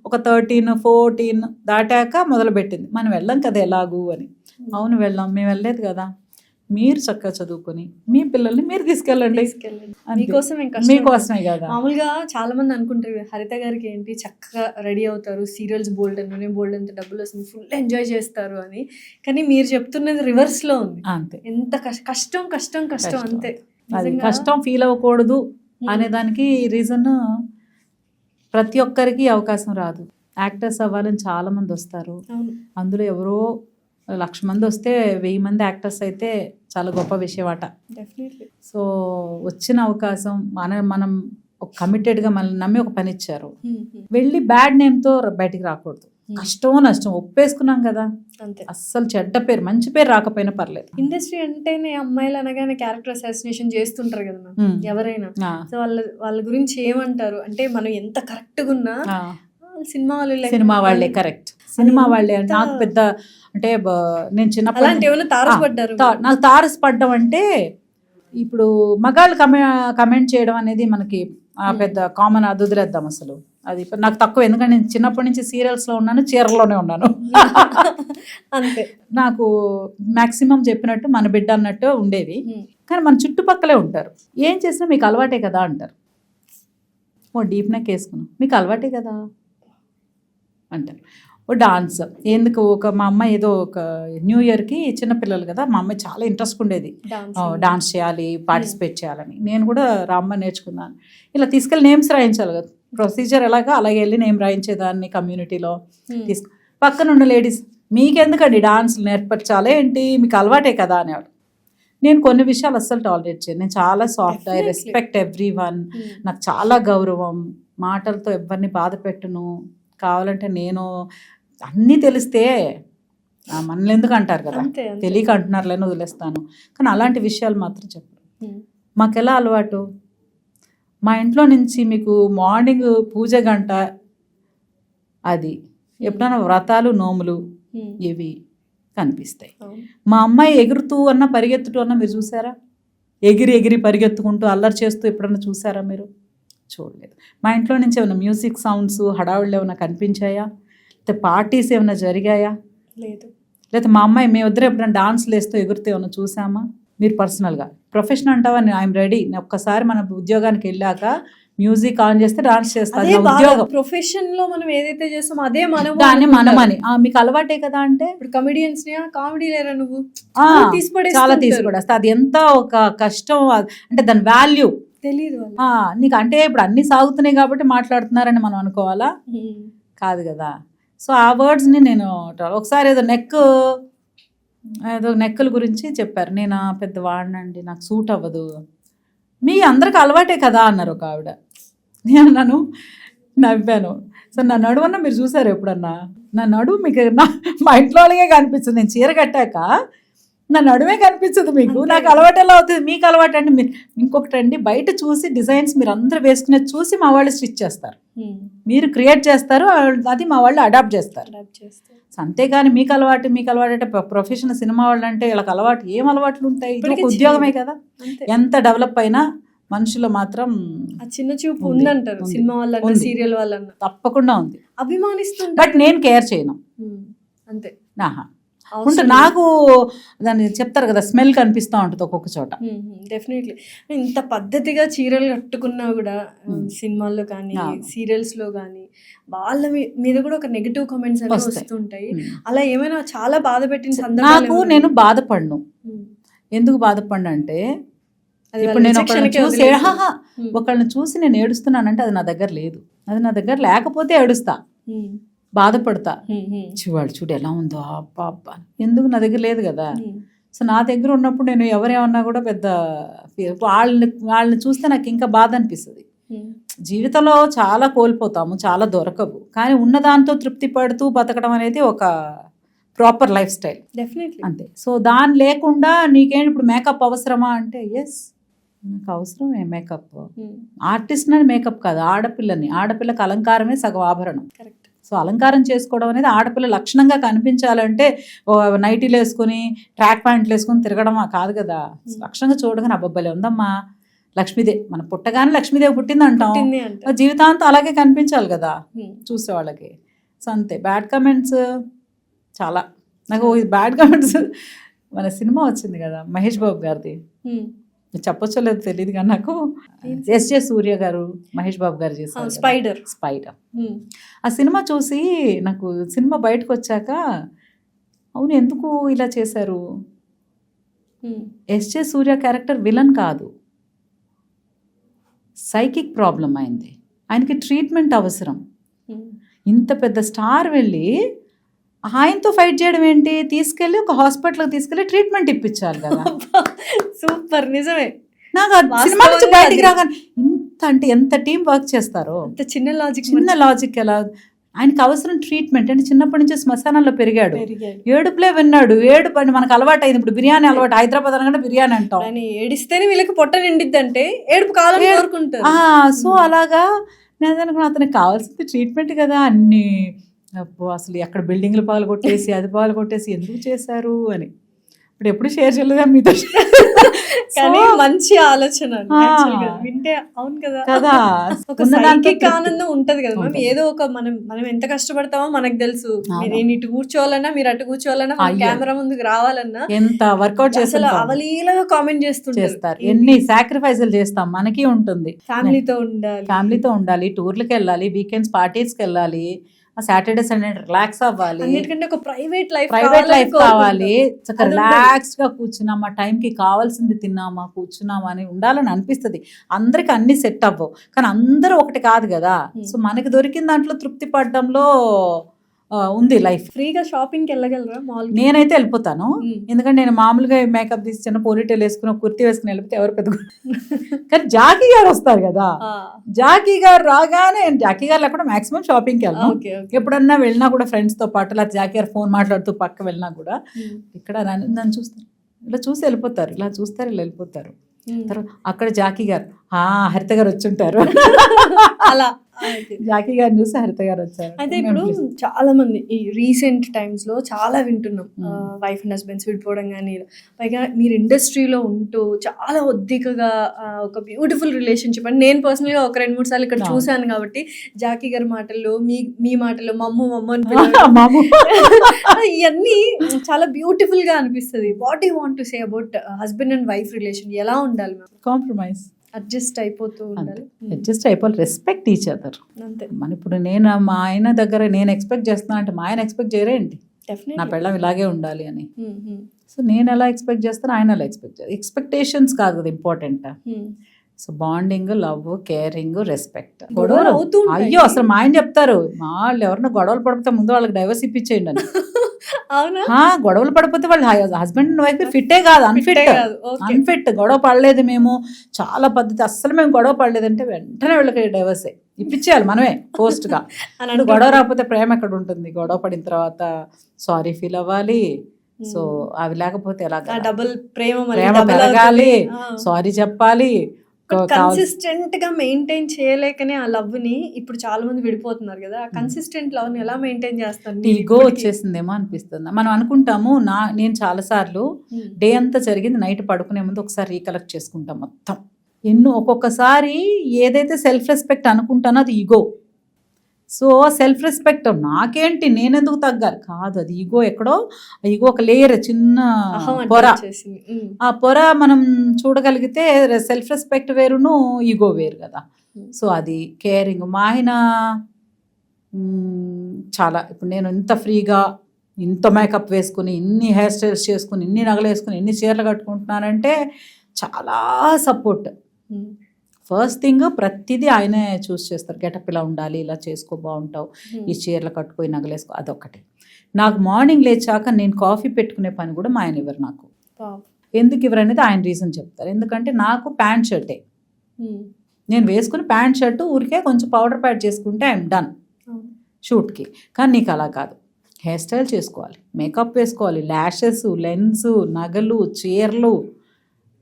ఒక 13-14 దాటాక మొదలుపెట్టింది, మనం వెళ్ళం కదా ఎలాగూ అని. అవును వెళ్ళాం, మేము వెళ్ళలేదు కదా, మీరు చక్కగా చదువుకొని మీ పిల్లల్ని మీరు తీసుకెళ్ళండి, మీకోసమే కదా. మామూలుగా చాలా మంది అనుకుంటారు హరిత గారికి ఏంటి చక్కగా రెడీ అవుతారు, సీరియల్స్ బోల్డ్ ఎంత డబ్బులు వస్తుంది, ఫుల్ ఎంజాయ్ చేస్తారు అని. కానీ మీరు చెప్తున్నది రివర్స్ లో ఉంది. అంతే, ఎంత కష్టం అంతే. అది కష్టం ఫీల్ అవ్వకూడదు అనేదానికి రీజన్, ప్రతి ఒక్కరికి అవకాశం రాదు. యాక్టర్స్ అవ్వాలని చాలా మంది వస్తారు, అందులో ఎవరో 1,00,000 మంది వస్తే 1000 మంది యాక్టర్స్ అయితే చాలా గొప్ప విషయం అట. సో వచ్చిన అవకాశం మనం ఒక కమిటెడ్గా మనల్ని నమ్మి ఒక పని ఇచ్చారు, వెళ్ళి బ్యాడ్ నేమ్తో బయటికి రాకూడదు. కష్టమో నష్టం ఒప్పేసుకున్నాం కదా, అస్సలు చెడ్డ పేరు మంచి పేరు రాకపోయినా పర్లేదు. ఇండస్ట్రీ అంటేనే అమ్మాయిలు అనగానే క్యారెక్టర్ అసాసినేషన్ చేస్తుంటారు కదా ఎవరైనా. సో వాళ్ళ గురించి ఏమంటారు అంటే, మనం ఎంత కరెక్ట్గా ఉన్నా సినిమా వాళ్ళే కరెక్ట్, సినిమా వాళ్ళే. నాకు పెద్ద అంటే నేను చిన్నప్పుడు నాకు తారసపడ్డం అంటే, ఇప్పుడు మగాళ్ళు కమెంట్ చేయడం అనేది మనకి పెద్ద కామన్, అది వదిలేద్దాం అసలు. అది నాకు తక్కువ, ఎందుకంటే నేను చిన్నప్పటి నుంచి సీరియల్స్లో ఉన్నాను, చీరలోనే ఉన్నాను. అంతే, నాకు మ్యాక్సిమం చెప్పినట్టు మన బిడ్డ అన్నట్టు ఉండేవి. కానీ మన చుట్టుపక్కలే ఉంటారు, ఏం చేసినా మీకు అలవాటే కదా అంటారు. ఓ డీప్ నెక్ వేసుకున్నాం, మీకు అలవాటే కదా అంటారు. ఓ డాన్స్ ఎందుకు, మా అమ్మాయి ఏదో ఒక న్యూ ఇయర్కి చిన్నపిల్లలు కదా, మా అమ్మాయి చాలా ఇంట్రెస్ట్ ఉండేది డాన్స్ చేయాలి, పార్టిసిపేట్ చేయాలని. నేను కూడా రామ్మ నేర్చుకున్నాను. ఇలా తీసుకెళ్ళి నేమ్స్ రాయించాలి కదా, ప్రొసీజర్ ఎలాగా అలాగే వెళ్ళి నేమ్ రాయించేదాన్ని కమ్యూనిటీలో. పక్కన ఉన్న లేడీస్, మీకెందుకండి డాన్స్ నేర్పరచాలి ఏంటి, మీకు అలవాటే కదా అనేవాడు. నేను కొన్ని విషయాలు అస్సలు టాలరేట్ చేయను, నేను చాలా soft, I respect every one. నాకు చాలా గౌరవం, మాటలతో ఎవరిని బాధ పెట్టును. కావాలంటే నేను అన్నీ తెలిస్తే మనల్ని ఎందుకు అంటారు కదా, తెలియక అంటున్నారులేని వదిలేస్తాను. కానీ అలాంటి విషయాలు మాత్రం చెప్పరు. మాకు ఎలా అలవాటు, మా ఇంట్లో నుంచి మీకు మార్నింగ్ పూజ గంట, అది ఎప్పుడైనా వ్రతాలు నోములు ఇవి కనిపిస్తాయి. మా అమ్మాయి ఎగురుతూ అన్నా పరిగెత్తుతూ అన్నా మీరు చూసారా? ఎగిరి ఎగిరి పరిగెత్తుకుంటూ అల్లరి చేస్తూ ఎప్పుడన్నా చూసారా మీరు? చూడలేదు. మా ఇంట్లో నుంచి ఏమైనా మ్యూజిక్ సౌండ్స్ హడావుళ్ళు ఏమైనా కనిపించాయా? లేకపోతే పార్టీస్ ఏమైనా జరిగాయా? లేదు. లేకపోతే మా అమ్మాయి మేము ఇద్దరు ఎప్పుడైనా డాన్స్లు వేస్తూ ఎగురుతూ ఏమైనా చూసామా? మీరు పర్సనల్గా ప్రొఫెషన్ అంటావా? I'm ready. ఒక్కసారి మన ఉద్యోగానికి వెళ్ళాక మ్యూజిక్ ఆన్ చేస్తే డాన్స్ చేస్తాను. ఉద్యోగం ప్రొఫెషన్ లో మనం ఏదైతే చేస్తామో అదే మనం దాన్ని మనమని మీకు అలవాటే కదా. అంటే ఇప్పుడు కమెడియన్స్ కామెడీ లేరా నువ్వు చాలా తీసిపడేస్తా. అది ఎంత ఒక కష్టం అంటే దాని వాల్యూ తెలీదు నీకు. అంటే ఇప్పుడు అన్ని సాగుతున్నాయి కాబట్టి మాట్లాడుతున్నారని మనం అనుకోవాలా? కాదు కదా. సో ఆ వర్డ్స్ని నేను ఒకసారి ఏదో నెక్కుల గురించి చెప్పారు. నేను పెద్ద వాడినండి, నాకు సూట్ అవ్వదు. మీ అందరికి అలవాటే కదా అన్నారు ఒక ఆవిడ. నేను అన్నాను, నవ్వాను. సో నా నడువన్నా మీరు చూసారు ఎప్పుడన్నా? నా నడువు మీకు మా ఇంట్లో వాళ్ళకే కనిపిస్తుంది. నేను చీర కట్టాక నా నడుమే కనిపించదు మీకు. నాకు అలవాటు ఎలా అవుతుంది? మీకు అలవాటు అంటే మీరు ఇంకొకటి అండి, బయట చూసి డిజైన్స్ మీరు అందరూ వేసుకునేది చూసి మా వాళ్ళు స్టిచ్ చేస్తారు, మీరు క్రియేట్ చేస్తారు, అది మా వాళ్ళు అడాప్ట్ చేస్తారు. అంతేగాని మీకు అలవాటు అంటే ప్రొఫెషనల్ సినిమా వాళ్ళు అంటే వీళ్ళకి అలవాటు ఏం అలవాట్లు ఉంటాయి? ఇది ఉద్యోగమే కదా. ఎంత డెవలప్ అయినా మనుషులు మాత్రం చిన్న చూపు ఉందంటారు. సినిమా వాళ్ళ సీరియల్ వాళ్ళ తప్పకుండా ఉంది, అభిమానిస్తుంది. బట్ నేను కేర్ చేయను అంతే. ఉంటుంది నాకు. దాన్ని చెప్తారు కదా, స్మెల్ కనిపిస్తూ ఉంటుంది ఒక్కొక్క చోట. డెఫినెట్లీ. ఇంత పద్ధతిగా చీరలు కట్టుకున్నా కూడా సినిమాల్లో కానీ సీరియల్స్ లో కానీ వాళ్ళ మీద కూడా ఒక నెగటివ్ కామెంట్స్ అనేవి వస్తుంటాయి. అలా ఏమైనా చాలా బాధ పెట్టిన సందర్భాలు? నేను బాధపడను. ఎందుకు బాధపడను అంటే, ఇప్పుడు నేను ఒకళ్ళని చూసి నేను ఏడుస్తున్నానంటే అది నా దగ్గర లేదు. అది నా దగ్గర లేకపోతే ఏడుస్తా, బాధపడతా. చూడు ఎలా ఉందో అబ్బా అబ్బా, ఎందుకు నా దగ్గర లేదు కదా. సో నా దగ్గర ఉన్నప్పుడు నేను ఎవరేమన్నా కూడా పెద్ద వాళ్ళని చూస్తే నాకు ఇంకా బాధ అనిపిస్తుంది. జీవితంలో చాలా కోల్పోతాము, చాలా దొరకవు, కానీ ఉన్నదాంతో తృప్తి పడుతూ బతకడం అనేది ఒక ప్రాపర్ లైఫ్ స్టైల్. డెఫినెట్లీ అంతే. సో దాని లేకుండా నీకేంటి ఇప్పుడు మేకప్ అవసరమా అంటే, ఎస్ నాకు అవసరమే మేకప్. ఆర్టిస్ట్ అని మేకప్ కాదు, ఆడపిల్లకి అలంకారమే సగం ఆభరణం. కరెక్ట్. సో అలంకారం చేసుకోవడం అనేది ఆడపిల్ల లక్షణంగా కనిపించాలంటే నైటీలు వేసుకుని ట్రాక్ ప్యాంట్లు వేసుకుని తిరగడం కాదు కదా. లక్షణంగా చూడగానే అబ్బబ్బలే ఉందమ్మా లక్ష్మీదేవి, మన పుట్టగానే లక్ష్మీదేవి పుట్టింది అంటాం, జీవితాంతం అలాగే కనిపించాలి కదా చూసే వాళ్ళకి. సో అంతే. బ్యాడ్ కమెంట్స్ చాలా, నాకు బ్యాడ్ కమెంట్స్ మన సినిమా వచ్చింది కదా మహేష్ బాబు గారిది, చెప్పొచ్చో లేదు తెలియదు కానీ నాకు ఎస్జే సూర్య గారు మహేష్ బాబు గారు చేశారు స్పైడర్. ఆ సినిమా చూసి నాకు సినిమా బయటకు వచ్చాక, అవును ఎందుకు ఇలా చేశారు? ఎస్జే సూర్య క్యారెక్టర్ విలన్ కాదు, సైకిక్ ప్రాబ్లం అయింది, ఆయనకి ట్రీట్మెంట్ అవసరం. ఇంత పెద్ద స్టార్ వెళ్ళి ఆయనతో ఫైట్ చేయడం ఏంటి? తీసుకెళ్ళి ఒక హాస్పిటల్కి తీసుకెళ్ళి ట్రీట్మెంట్ ఇప్పించాలి కదా. సూపర్, నిజమే. నాకు సినిమా నుంచి బయటికి రాగానే ఇంత అంటే ఎంత టీం వర్క్ చేస్తారో. చిన్న లాజిక్ ఎలా? ఆయనకి అవసరం ట్రీట్మెంట్. అంటే చిన్నప్పటి నుంచి శ్మశానంలో పెరిగాడు, ఏడుపులే విన్నాడు. ఏడుపు అంటే మనకు అలవాటు అయింది. ఇప్పుడు బిర్యానీ అలవాటు, హైదరాబాద్ అనగానే బిర్యానీ అంటాం. ఏడిస్తేనే వీళ్ళకి పొట్ట నిండిద్ది అంటే ఏడుపు కావాలని కోరుకుంటారు. సో అలాగా నేను అనుకున్నా అతనికి కావాల్సింది ట్రీట్మెంట్ కదా. అన్ని అసలు ఎక్కడ బిల్డింగ్లు పాలు కొట్టేసి అది పాలు కొట్టేసి ఎందుకు చేశారు అని ఇప్పుడు ఎప్పుడు షేర్ చేయలేదా మీతో? కానీ మంచి ఆలోచన వింటే. అవును కదా, ఒక సైకిక్ ఆనందం ఉంటది కదా మ్యామ్. ఏదో ఒక మనం ఎంత కష్టపడతామో మనకు తెలుసు. నేను ఇటు కూర్చోవాలన్నా, మీరు అటు కూర్చోవాలన్నా, కెమెరా ముందుకు రావాలన్నా ఎంత వర్కౌట్ చేస్తారు, అవలీలగా కామెంట్ చేస్తుంటారు. ఎన్ని సాక్రిఫైజులు చేస్తాం. మనకి ఉంటుంది, ఫ్యామిలీతో ఉండాలి, టూర్లకి వెళ్ళాలి, వీకెండ్స్ పార్టీస్కి వెళ్ళాలి, సాటర్డే సండే రిలాక్స్ అవ్వాలి, అన్నిటికంటే ఒక ప్రైవేట్ లైఫ్ కావాలి. రిలాక్స్ గా కూర్చున్నామా, టైంకి కావాల్సింది తిన్నామా, కూర్చున్నామా అని ఉండాలని అనిపిస్తుంది. అందరికి అన్ని సెట్ అవ్వవు, కానీ అందరూ ఒకటి కాదు కదా. సో మనకి దొరికిన దాంట్లో తృప్తి పడడంలో ఉంది లైఫ్. ఫ్రీగా షాపింగ్కి వెళ్ళగలరా? నేనైతే వెళ్ళిపోతాను, ఎందుకంటే నేను మామూలుగా మేకప్ తీసి చిన్న పోనీటైల్ వేసుకుని కుర్తీ వేసుకుని వెళ్ళిపోతే ఎవరు పెద్ద. కానీ జాకీ గారు వస్తారు కదా, జాకీ గారు రాగానే జాకీ గారు లేకుండా మాక్సిమం షాపింగ్కి వెళ్తాం. ఎప్పుడన్నా వెళ్ళినా కూడా ఫ్రెండ్స్తో పాటు, లేదా జాకీ గారు ఫోన్ మాట్లాడుతూ పక్క వెళ్ళినా కూడా ఇక్కడ నన్ను చూస్తారు, ఇలా చూసి వెళ్ళిపోతారు, ఇలా చూస్తారు, ఇలా వెళ్ళిపోతారు. తర్వాత అక్కడ జాకీ గారు హరిత గారు వచ్చి ఉంటారు, అలా జాకీ గారిని చూసి హరిత గారు వచ్చారు. అయితే ఇప్పుడు చాలా మంది ఈ రీసెంట్ టైమ్స్ లో చాలా వింటున్నాం, వైఫ్ అండ్ హస్బెండ్స్ విడిపోవడం కానీ, పైగా మీరు ఇండస్ట్రీలో ఉంటూ చాలా ఒద్దికగా ఒక బ్యూటిఫుల్ రిలేషన్షిప్ అని నేను పర్సనల్ గా ఒక 2-3 సార్లు ఇక్కడ చూశాను. కాబట్టి జాకీ గారి మాటల్లో మీ మాటల్లో మమ్ము అని ఇవన్నీ చాలా బ్యూటిఫుల్ గా అనిపిస్తుంది. What you want to say about husband and wife relation? ఎలా ఉండాలి? కాంప్రమైజ్, అడ్జస్ట్ అయిపోతూ ఉండాలి. అడ్జస్ట్ అయిపోవాలి, రెస్పెక్ట్ ఈచ్ అదర్. అంతే. మన ఇప్పుడు నేను మా ఆయన దగ్గర నేను ఎక్స్పెక్ట్ చేస్తున్నా అంటే మా ఆయన ఎక్స్పెక్ట్ చేయరేంటి నా పెళ్ళం ఇలాగే ఉండాలి అని. సో నేను ఎలా ఎక్స్పెక్ట్ చేస్తాను, ఆయన ఎలా ఎక్స్పెక్ట్ చేస్తారు. ఎక్స్పెక్టేషన్స్ కాదు కదా important. So bonding, love, caring, respect. గొడవలు అవుతూ ఉంటాయి. అయ్యో అసలు మా ఆయన చెప్తారు, మా వాళ్ళు ఎవరైనా గొడవలు పడిపోతే ముందు వాళ్ళకి డైవర్స్ ఇప్పించేయండి అని. అవునా? గొడవలు పడిపోతే వాళ్ళు హస్బెండ్ అండ్ వైఫ్ ఫిట్టే కాదు, అన్ఫిట్. గొడవ పడలేదు మేము, చాలా పద్ధతి, అస్సలు మేము గొడవ పడలేదంటే వెంటనే వీళ్ళకి డైవర్స్ ఇప్పించేయాలి మనమే పోస్ట్ గా. గొడవ రాకపోతే ప్రేమ ఎక్కడ ఉంటుంది? గొడవ పడిన తర్వాత సారీ ఫీల్ అవ్వాలి. సో అవి లేకపోతే ఎలా? డబుల్ ప్రేమ పెరగాలి, సారీ చెప్పాలి. కన్సిస్టెంట్ గా మెయింటైన్ చేయలేకనే ఆ లవ్ ని ఇప్పుడు చాలా మంది విడిపోతున్నారు కదా. ఆ కన్సిస్టెంట్ లవ్ ని ఎలా మెయింటైన్ చేస్తారు? ఈగో వచ్చేసిందేమో అనిపిస్తుంది. మనం అనుకుంటాము, నేను చాలా సార్లు డే అంతా జరిగింది నైట్ పడుకునే ముందు ఒకసారి రీకలెక్ట్ చేసుకుంటాం మొత్తం. ఒక్కొక్కసారి ఏదైతే సెల్ఫ్ రెస్పెక్ట్ అనుకుంటానో అది ఈగో. సో సెల్ఫ్ రెస్పెక్ట్ నాకేంటి, నేనెందుకు తగ్గాలి కాదు, అది ఈగో. ఎక్కడో ఈగో ఒక లేయర్, చిన్న పొర. ఆ పొర మనం చూడగలిగితే సెల్ఫ్ రెస్పెక్ట్ వేరును ఈగో వేరు కదా. సో అది కేరింగ్. మా ఆయన చాలా, ఇప్పుడు నేను ఇంత ఫ్రీగా, ఇంత మేకప్ వేసుకుని, ఇన్ని హెయిర్ స్టైల్స్ చేసుకుని, ఇన్ని నగలు వేసుకుని, ఇన్ని చీరలు కట్టుకుంటున్నానంటే చాలా సపోర్ట్. ఫస్ట్ థింగ్ ప్రతిదీ ఆయనే చూస్ చేస్తారు. గెటప్ ఇలా ఉండాలి, ఇలా చేసుకో బాగుంటావు, ఈ చీరలు కట్టుకో, నగలేసుకో, అదొకటి. నాకు మార్నింగ్ లేచాక నేను కాఫీ పెట్టుకునే పని కూడా మా ఆయన ఇవ్వరు నాకు. ఎందుకు ఇవ్వరు అనేది ఆయన రీజన్ చెప్తారు. ఎందుకంటే నాకు ప్యాంట్ షర్టే, నేను వేసుకుని ప్యాంట్ షర్టు ఊరికే కొంచెం పౌడర్ ప్యాడ్ చేసుకుంటే ఐఎమ్ డన్ షూట్కి. కానీ నీకు అలా కాదు, హెయిర్ స్టైల్ చేసుకోవాలి, మేకప్ వేసుకోవాలి, ల్యాషెస్, లెన్స్, నగలు, చీరలు,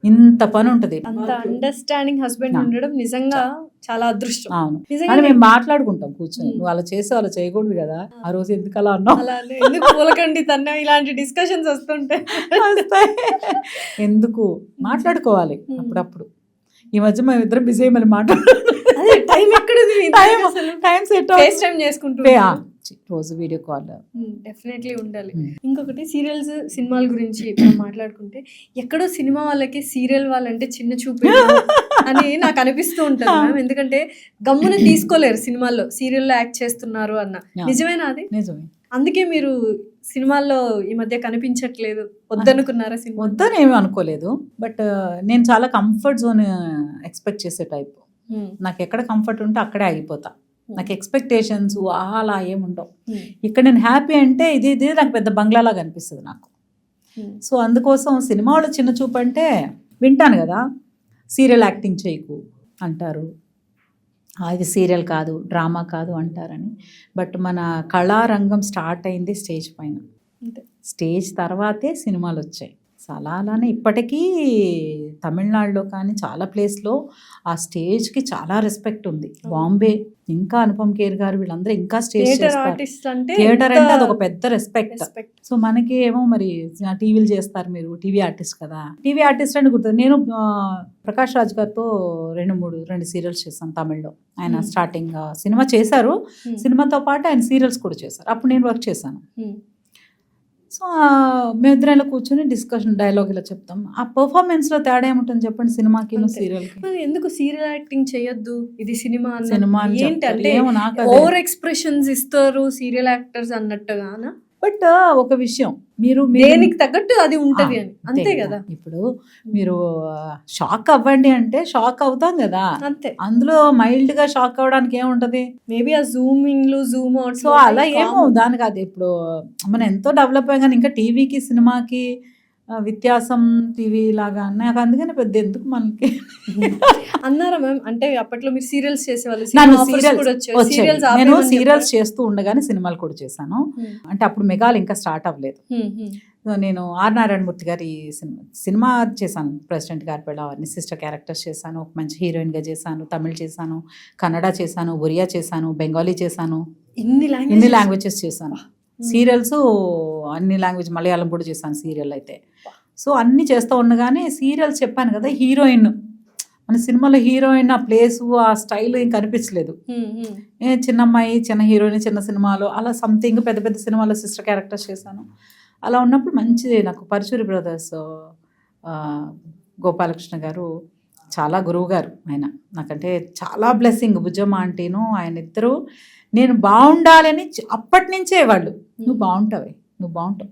ఇంత పని ఉంటుంది. అంత అండర్స్టాండింగ్ హస్బెండ్ ఉండడం నిజంగా చాలా అదృష్టం. అవును, అని మేము మాట్లాడుకుంటాం కూర్చొని, నువ్వు అలా చేసి అలా చేయకూడదు కదా, ఆ రోజు ఎందుకు అలా అన్నావు, ఎందుకు పూలకండి తన, ఇలాంటి డిస్కషన్స్ వస్తుంటాయి. ఎందుకు మాట్లాడుకోవాలి అప్పుడప్పుడు. ఈ మధ్య మేము ఇద్దరం బిజీ అయ్యి మళ్ళీ టైం చేసుకుంటే రోజు వీడియో కాల్ డెఫినెట్లీ ఉండాలి. ఇంకొకటి సీరియల్స్, సినిమాల గురించి మనం మాట్లాడుకుంటే ఎక్కడో సినిమా వాళ్ళకి సీరియల్ వాళ్ళంటే చిన్న చూపు అని నాకు అనిపిస్తూ ఉంటుంది మ్యామ్. ఎందుకంటే గమ్మున తీసుకోలేరు సినిమాల్లో, సీరియల్లో యాక్ట్ చేస్తున్నారు అన్న. నిజమేనా అది? నిజమే. అందుకే మీరు సినిమాల్లో ఈ మధ్య కనిపించట్లేదు, వద్దనుకున్నారా? సినిమా వద్దని ఏమీ అనుకోలేదు, బట్ నేను చాలా కంఫర్ట్ జోన్ ఎక్స్పెక్ట్ చేసే టైప్. నాకు ఎక్కడ కంఫర్ట్ ఉంటే అక్కడే ఆగిపోతా. నాకు ఎక్స్పెక్టేషన్స్ అలా ఏముండవు. ఇక్కడ నేను హ్యాపీ అంటే ఇది నాకు పెద్ద బంగ్లాలాగా అనిపిస్తుంది నాకు. సో అందుకోసం సినిమా వాళ్ళు చిన్న చూపు అంటే వింటాను కదా, సీరియల్ యాక్టింగ్ చేయకు అంటారు, ఇది సీరియల్ కాదు, డ్రామా కాదు అంటారని. బట్ మన కళారంగం స్టార్ట్ అయింది స్టేజ్ పైన, స్టేజ్ తర్వాతే సినిమాలు వచ్చాయి. సో అలానే ఇప్పటికీ తమిళనాడులో కానీ చాలా ప్లేస్లో ఆ స్టేజ్కి చాలా రెస్పెక్ట్ ఉంది. బాంబే ఇంకా అనుపమ్ ఖేర్ గారు వీళ్ళందరూ ఇంకా స్టేజ్ థియేటర్ అంటే అదొక పెద్ద రెస్పెక్ట్. సో మనకి ఏమో మరి టీవీలు చేస్తారు, మీరు టీవీ ఆర్టిస్ట్ కదా, టీవీ ఆర్టిస్ట్ అని గుర్తుంది. నేను ప్రకాష్ రాజ్ గారితో 2 సీరియల్స్ చేశాను తమిళ్లో. ఆయన స్టార్టింగ్ సినిమా చేశారు, సినిమాతో పాటు ఆయన సీరియల్స్ కూడా చేశారు, అప్పుడు నేను వర్క్ చేశాను. సో మేమిద్దరం కూర్చొని డిస్కషన్, డైలాగ్ ఇలా చెప్తాం. ఆ పర్ఫార్మెన్స్లో తేడా ఏముంటుంది చెప్పండి సినిమాకి సీరియల్కి? ఎందుకు సీరియల్ యాక్టింగ్ చేయొద్దు, ఇది సినిమా ఏంటంటే ఓవర్ ఎక్స్ప్రెషన్స్ ఇస్తారు సీరియల్ యాక్టర్స్ అన్నట్టుగా. బట్ ఒక విషయం, మీరు దేనికి తగ్గట్టు అది ఉంటది అని, అంతే కదా. ఇప్పుడు మీరు షాక్ అవ్వండి అంటే షాక్ అవుతాం కదా, అంతే. అందులో మైల్డ్ గా షాక్ అవ్వడానికి ఏముంటది? మేబీ ఆ జూమింగ్ జూమ్ అవుట్, సో అలా ఏమో దానికి. అది ఇప్పుడు మనం ఎంతో డెవలప్ అయ్యాం కానీ ఇంకా టీవీకి సినిమాకి వ్యత్యాసం టీవీ లాగా నాకు అందుకని పెద్ద ఎందుకు మనకి అన్నారా మ్యామ్? అంటే అప్పట్లో మీరు సీరియల్స్ చేసేవాళ్ళు, నన్ను సినిమా ఆఫర్స్ కూడా వచ్చాయి. వచ్చాయి. సీరియల్స్ నేను ఆపేయమని సీరియల్స్ చెప్పారా? చేస్తూ ఉండగానే సినిమాలు కూడా చేశాను. అంటే అప్పుడు మెగాలు ఇంకా స్టార్ట్ అవ్వలేదు. హ్మ్. సో నేను ఆర్ నారాయణమూర్తి గారి సినిమా చేశాను. ప్రెసిడెంట్ గారి పిల్ల అవన్నీ సిస్టర్ క్యారెక్టర్స్ చేశాను. ఒక మంచి హీరోయిన్గా చేశాను. తమిళ్ చేశాను, కన్నడ చేశాను, ఒరియా చేశాను, బెంగాలీ చేశాను, ఇన్ని ఇన్ని లాంగ్వేజెస్. లాంగ్వేజెస్ చేశాను. సీరియల్స్ అన్ని లాంగ్వేజ్, మలయాళం కూడా చేశాను సీరియల్ అయితే. సో అన్నీ చేస్తూ ఉండగానే సీరియల్స్ చెప్పాను కదా, హీరోయిన్ మన సినిమాలో హీరోయిన్ ఆ ప్లేసు ఆ స్టైల్ ఏం కనిపించలేదు. చిన్న అమ్మాయి, చిన్న హీరోయిన్, చిన్న సినిమాలో అలా సంథింగ్, పెద్ద పెద్ద సినిమాలో సిస్టర్ క్యారెక్టర్స్ చేశాను. అలా ఉన్నప్పుడు మంచి నాకు పరుచూరి బ్రదర్స్ గోపాలకృష్ణ గారు చాలా గురువు గారు. ఆయన నాకంటే చాలా బ్లెస్సింగ్. బుజ్జమ్మ ఆంటీను ఆయన ఇద్దరు నేను బాగుండాలని అప్పటి నుంచే వాళ్ళు, నువ్వు బాగుంటావే, నువ్వు బాగుంటావు,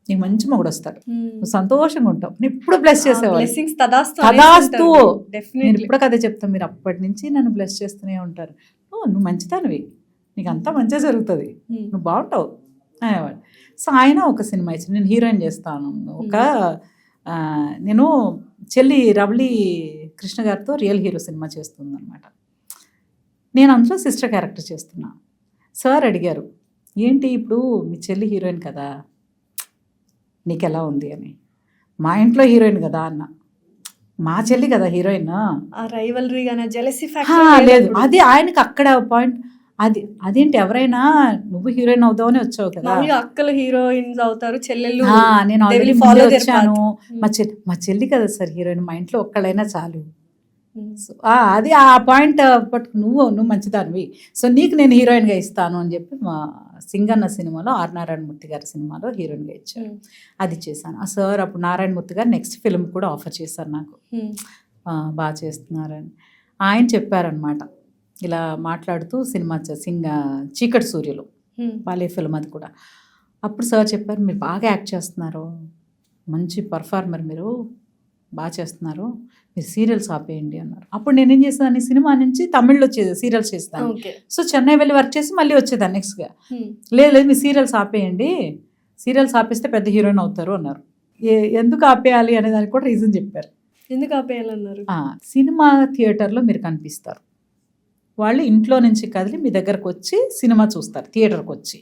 నీకు మంచి మొగుడు వస్తాడు, నువ్వు సంతోషంగా ఉంటావు, నేను ఎప్పుడు బ్లెస్ చేసేవాళ్ళు. బ్లెస్సింగ్స్ తదాస్తు తదాస్తు. నేను డెఫినెట్లీ. ఇప్పుడు కదే చెప్తాను, మీరు అప్పటి నుంచి నన్ను బ్లెస్ చేస్తూనే ఉంటారు. నువ్వు మంచిదానివి, నీకు అంతా మంచిగా జరుగుతుంది, నువ్వు బాగుంటావు అనేవాడు. సో ఆయన ఒక సినిమా ఇచ్చి నేను హీరోయిన్ చేస్తాను. నేను చెల్లి రవళి కృష్ణ గారితో రియల్ హీరో సినిమా చేస్తుంది అనమాట. నేను అందులో సిస్టర్ క్యారెక్టర్ చేస్తున్నా. సార్ అడిగారు, ఏంటి ఇప్పుడు మీ చెల్లి హీరోయిన్ కదా, నీకు ఎలా ఉంది అని. మా ఇంట్లో హీరోయిన్ కదా అన్న. మా చెల్లి కదా హీరోయిన్. ఆ రైవల్రీ గానా, జెలసీ లేదు, ఫ్యాక్టర్. అది ఆయనకి అక్కడ పాయింట్. అదేంటి ఎవరైనా నువ్వు హీరోయిన్ అవుతావని వచ్చావు కదా. మామూలుగా అక్కలు హీరోయిన్స్ అవుతారు, చెల్లెళ్ళు నేను they already will follow their వచ్చాను. path. మా చెల్లి కదా సార్ హీరోయిన్, మా ఇంట్లో ఒక్కళ్ళైనా చాలు. సో అది ఆ పాయింట్. బట్ నువ్వు మంచిదానివి, సో నీకు నేను హీరోయిన్గా ఇస్తాను అని చెప్పి మా సింగన్న సినిమాలో ఆర్ నారాయణమూర్తి గారి సినిమాలో హీరోయిన్గా ఇచ్చారు. అది చేశాను. ఆ సార్ అప్పుడు నారాయణమూర్తి గారు నెక్స్ట్ ఫిల్మ్ కూడా ఆఫర్ చేశారు నాకు, బాగా చేస్తున్నారని. ఆయన చెప్పారనమాట ఇలా మాట్లాడుతూ సినిమా చీకటి సూర్యులు బాలే ఫిల్మ్ అది కూడా. అప్పుడు సార్ చెప్పారు, మీరు బాగా యాక్ట్ చేస్తున్నారు, మంచి పర్ఫార్మర్, మీరు బాగా చేస్తున్నారు, మీరు సీరియల్స్ ఆపేయండి అన్నారు. అప్పుడు నేనేం చేసేదాన్ని, సినిమా నుంచి తమిళ్లో సీరియల్స్ చేస్తాను. సో చెన్నై వెళ్ళి వర్క్ చేసి మళ్ళీ వచ్చేదాన్ని నెక్స్ట్గా. లేదు మీరు సీరియల్స్ ఆపేయండి, సీరియల్స్ ఆపేస్తే పెద్ద హీరోయిన్ అవుతారు అన్నారు. ఎందుకు ఆపేయాలి అనే దానికి కూడా రీజన్ చెప్పారు. ఎందుకు ఆపేయాలన్నారు? సినిమా థియేటర్లో మీరు కనిపిస్తారు, వాళ్ళు ఇంట్లో నుంచి కదిలి మీ దగ్గరకు వచ్చి సినిమా చూస్తారు థియేటర్కి వచ్చి.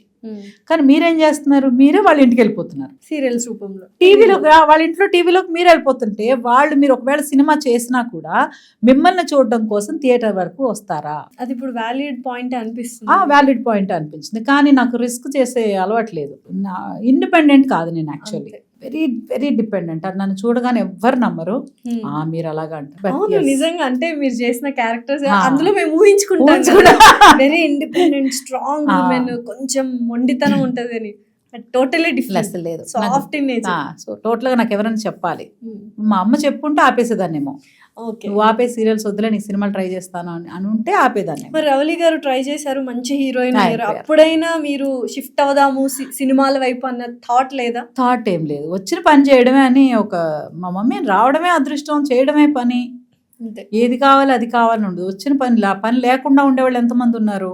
కానీ మీరేం చేస్తున్నారు, మీరే వాళ్ళ ఇంటికి వెళ్ళిపోతున్నారు సీరియల్స్ రూపంలో. టీవీలో వాళ్ళ ఇంట్లో టీవీలోకి మీరు వెళ్ళిపోతుంటే వాళ్ళు మీరు ఒకవేళ సినిమా చేసినా కూడా మిమ్మల్ని చూడడం కోసం థియేటర్ వరకు వస్తారా? అది ఇప్పుడు వ్యాలిడ్ పాయింట్ అనిపిస్తుంది. వ్యాలిడ్ పాయింట్ అనిపించింది. కానీ నాకు రిస్క్ చేసే అలవాటు లేదు. ఇండిపెండెంట్ కాదు నేను, యాక్చువల్లీ వెరీ వెరీ డిపెండెంట్. అది నన్ను చూడగానే ఎవ్వరు నమ్మరు, మీరు అలాగా అంటారు. నిజంగా అంటే మీరు చేసిన క్యారెక్టర్స్ అందులో మేము ఊహించుకుంటాం, వెరీ ఇండిపెండెంట్, స్ట్రాంగ్ ఉమెన్, కొంచెం మొండితనం ఉంటది అని. టోటలీ డిఫరెంట్ లేదు, సాఫ్ట్ ఇన్ నేచర్. సో టోటల్గా నాకు ఎవరైనా చెప్పాలి, మా అమ్మ చెప్పుంటే ఆపేసేదాన్నేమో, నువ్వు ఆపే సీరియల్స్ వద్దులే, నీ సినిమాలు ట్రై చేస్తాను అని ఉంటే ఆపేదాన్ని. మరి రవళి గారు ట్రై చేశారు, మంచి హీరోయిన్ అయ్యారు, అప్పుడైనా మీరు షిఫ్ట్ అవుదాము సినిమాల వైపు అన్న థాట్ లేదా? థాట్ ఏం లేదు, వచ్చిన పని చేయడమే అని. మా మమ్మీ రావడమే అదృష్టం, చేయడమే పని, ఏది కావాలి అది కావాలని ఉండదు. వచ్చిన పని లేకుండా ఉండేవాళ్ళు ఎంతమంది ఉన్నారు,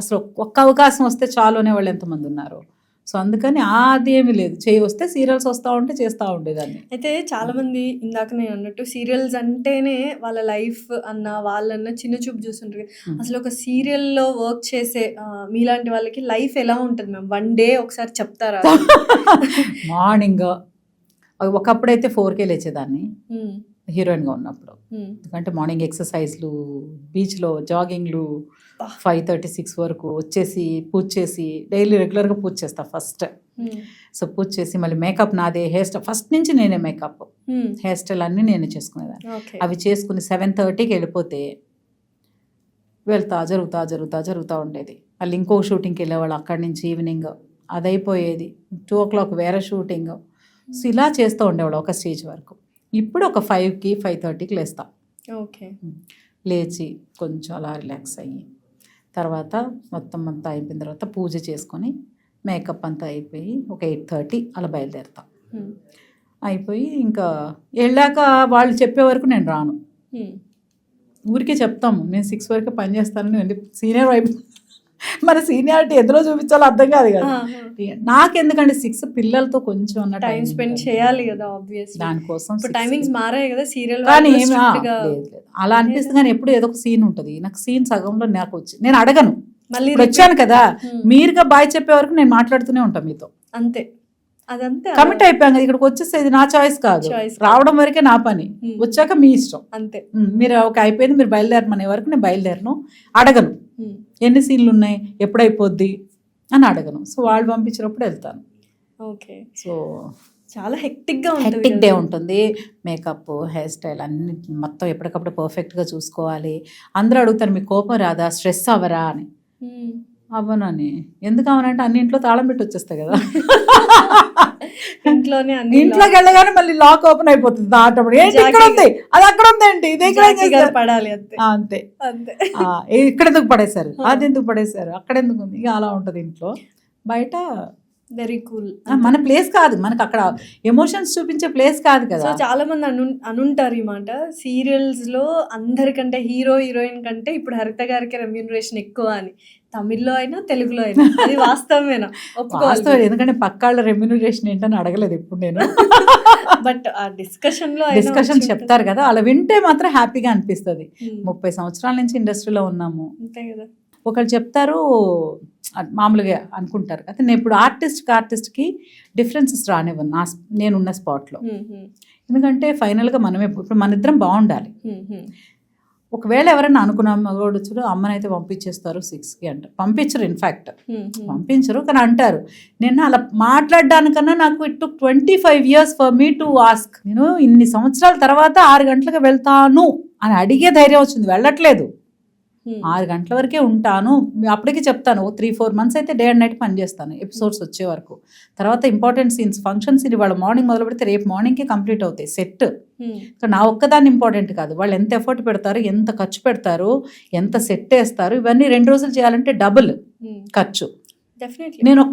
అసలు ఒక్క అవకాశం వస్తే చాలు అనేవాళ్ళు ఎంతమంది ఉన్నారు. సో అందుకని అదేమీ లేదు, వస్తే సీరియల్స్ వస్తూ ఉంటే చేస్తూ ఉండేదాన్ని. అయితే చాలా మంది ఇందాక నేను అన్నట్టు సీరియల్స్ అంటేనే వాళ్ళ లైఫ్ అన్న వాళ్ళన్న చిన్న చూపు చూస్తుంటారు. అసలు ఒక సీరియల్లో వర్క్ చేసే మీలాంటి వాళ్ళకి లైఫ్ ఎలా ఉంటుంది మ్యామ్? వన్ డే ఒకసారి చెప్తారా? మార్నింగ్ ఒకప్పుడైతే 4కే లేచేదాన్ని హీరోయిన్గా ఉన్నప్పుడు. ఎందుకంటే మార్నింగ్ ఎక్సర్సైజ్లు, బీచ్లో జాగింగ్లు, 5:36 వరకు వచ్చేసి పూజ చేసి, డైలీ రెగ్యులర్గా పూజ చేస్తా ఫస్ట్. సో పూజ చేసి మళ్ళీ మేకప్ నాదే, హెయిర్ స్టైల్ ఫస్ట్ నుంచి నేనే, మేకప్ హెయిర్ స్టైల్ అన్నీ నేనే చేసుకునేదాన్ని. అవి చేసుకుని 7:30కి వెళ్ళిపోతే జరుగుతూ ఉండేది. మళ్ళీ ఇంకో షూటింగ్కి వెళ్ళేవాళ్ళు, అక్కడి నుంచి ఈవినింగ్ అది అయిపోయేది. 2 o'clock వేరే షూటింగ్. సో ఇలా చేస్తూ ఉండేవాళ్ళు ఒక స్టేజ్ వరకు. ఇప్పుడు ఒక 5కి 5:30కి లేస్తా. లేచి కొంచెం అలా రిలాక్స్ అయ్యి, తర్వాత మొత్తం అంతా అయిపోయిన తర్వాత పూజ చేసుకొని మేకప్ అంతా అయిపోయి ఒక 8:30 అలా బయలుదేరుతా. అయిపోయి ఇంకా వెళ్ళాక వాళ్ళు చెప్పే వరకు నేను రాను. ఊరికే చెప్తాము, నేను 6 వరకు పని చేస్తానని, సీనియర్ వైపు మన సీనియారిటీ ఎందులో చూపించాలో అర్థం కాదు కదా. నాకెందుకంటే 6 పిల్లలతో కొంచెం అన్న టైం స్పెండ్ చేయాలి కదా ఆబ్వియస్లీ. దానికోసం ఇప్పుడు టైమింగ్స్ మారాయి కదా సీరియల్. కానీ లేదు అలా అనిపిస్తుంది. కానీ ఎప్పుడు ఏదో ఒక సీన్ ఉంటుంది. నాకు సీన్ సగంలో నాకు వచ్చి నేను అడగను, మళ్ళీ ఇప్పుడు వచ్చాను కదా మీరుగా బాయ్ చెప్పే వరకు నేను మాట్లాడుతూనే ఉంటాను మీతో. అంతే, అదంతే. కమిట్ అయిపోయాం కదా, ఇక్కడికి వచ్చేసేది నా చాయిస్ కాదు, రావడం వరకే నా పని, వచ్చాక మీ ఇష్టం అంతే. మీరు ఒక అయిపోయింది మీరు బయలుదేరమనే వరకు నేను బయలుదేరను, అడగను ఎన్ని సీన్లు ఉన్నాయి ఎప్పుడైపోద్ది అని అడగను. సో వాళ్ళు పంపించినప్పుడు వెళ్తాను. ఓకే. సో చాలా హెక్టిక్ గా హెక్టిక్ డే ఉంటుంది. మేకప్, హెయిర్ స్టైల్ అన్ని మొత్తం ఎప్పటికప్పుడు పర్ఫెక్ట్గా చూసుకోవాలి. అందరూ అడుగుతారు మీకు కోపం రాదా, స్ట్రెస్ అవ్వరా అని. అవ్వనని. ఎందుకు అవనంటే అన్నింట్లో తాళం పెట్టి వచ్చేస్తాయి కదా, ఇంట్లోనే ఇంట్లోకి వెళ్ళగానే మళ్ళీ లాక్ ఓపెన్ అయిపోతుంది ఆటోమేటిక్. ఏంటి ఇక్కడ ఉంది, అది అక్కడ ఉంది, ఏంటి ఇది పడాలి అంతే. ఇక్కడ ఎందుకు పడేశారు, అది ఎందుకు పడేశారు, అక్కడ ఎందుకు ఉంది, ఇక అలా ఉంటది ఇంట్లో. బయట వెరీ కూల్. మన ప్లేస్ కాదు, మనకు అక్కడ ఎమోషన్స్ చూపించే ప్లేస్ కాదు కదా. సో చాలా మంది అనుంటారు ఈ మాట, సీరియల్స్ లో అందరికంటే హీరో హీరోయిన్ కంటే ఇప్పుడు హరిత గారికి రెమ్యూనరేషన్ ఎక్కువ అని. తమిళ్లో అయినా తెలుగులో అయినా అది వాస్తవమేనా? వాస్తవం. ఎందుకంటే పక్కాళ్ళ రెమ్యూనరేషన్ ఏంటని అడగలేదు ఇప్పుడు నేను. బట్ ఆ డిస్కషన్ చెప్తారు కదా, అలా వింటే మాత్రం హ్యాపీగా అనిపిస్తుంది. 30 సంవత్సరాల నుంచి ఇండస్ట్రీలో ఉన్నాము. అంతే కదా. ఒకళ్ళు చెప్తారు మామూలుగా అనుకుంటారు అయితే నేను ఇప్పుడు ఆర్టిస్ట్కి డిఫరెన్సెస్ రానివ్వను నేనున్న స్పాట్లో. ఎందుకంటే ఫైనల్గా మనమే ఇప్పుడు మన ఇద్దరం బాగుండాలి. ఒకవేళ ఎవరైనా అనుకున్నాం మగవాడు చూడు అమ్మనైతే పంపించేస్తారు 6కి అంటారు, పంపించరు. ఇన్ఫ్యాక్ట్ పంపించరు, కానీ అంటారు. నేను అలా మాట్లాడడానికన్నా నాకు it took 25 years for me to ask. నేను ఇన్ని సంవత్సరాల తర్వాత 6 గంటలకు వెళ్తాను అని అడిగే ధైర్యం వచ్చింది. వెళ్ళట్లేదు, 6 గంటల వరకే ఉంటాను. అప్పటికి చెప్తాను 3-4 months అయితే డే అండ్ నైట్ పనిచేస్తాను ఎపిసోడ్స్ వచ్చే వరకు. తర్వాత ఇంపార్టెంట్ సీన్స్, ఫంక్షన్స్ ఇవాళ మార్నింగ్ మొదలు పెడితే రేపు మార్నింగ్కి కంప్లీట్ అవుతాయి సెట్. నా ఒక్కదాన్ని ఇంపార్టెంట్ కాదు, వాళ్ళు ఎంత ఎఫర్ట్ పెడతారు, ఎంత ఖర్చు పెడతారు, ఎంత సెట్ వేస్తారు, ఇవన్నీ 2 రోజులు చేయాలంటే డబుల్ ఖర్చు. నేను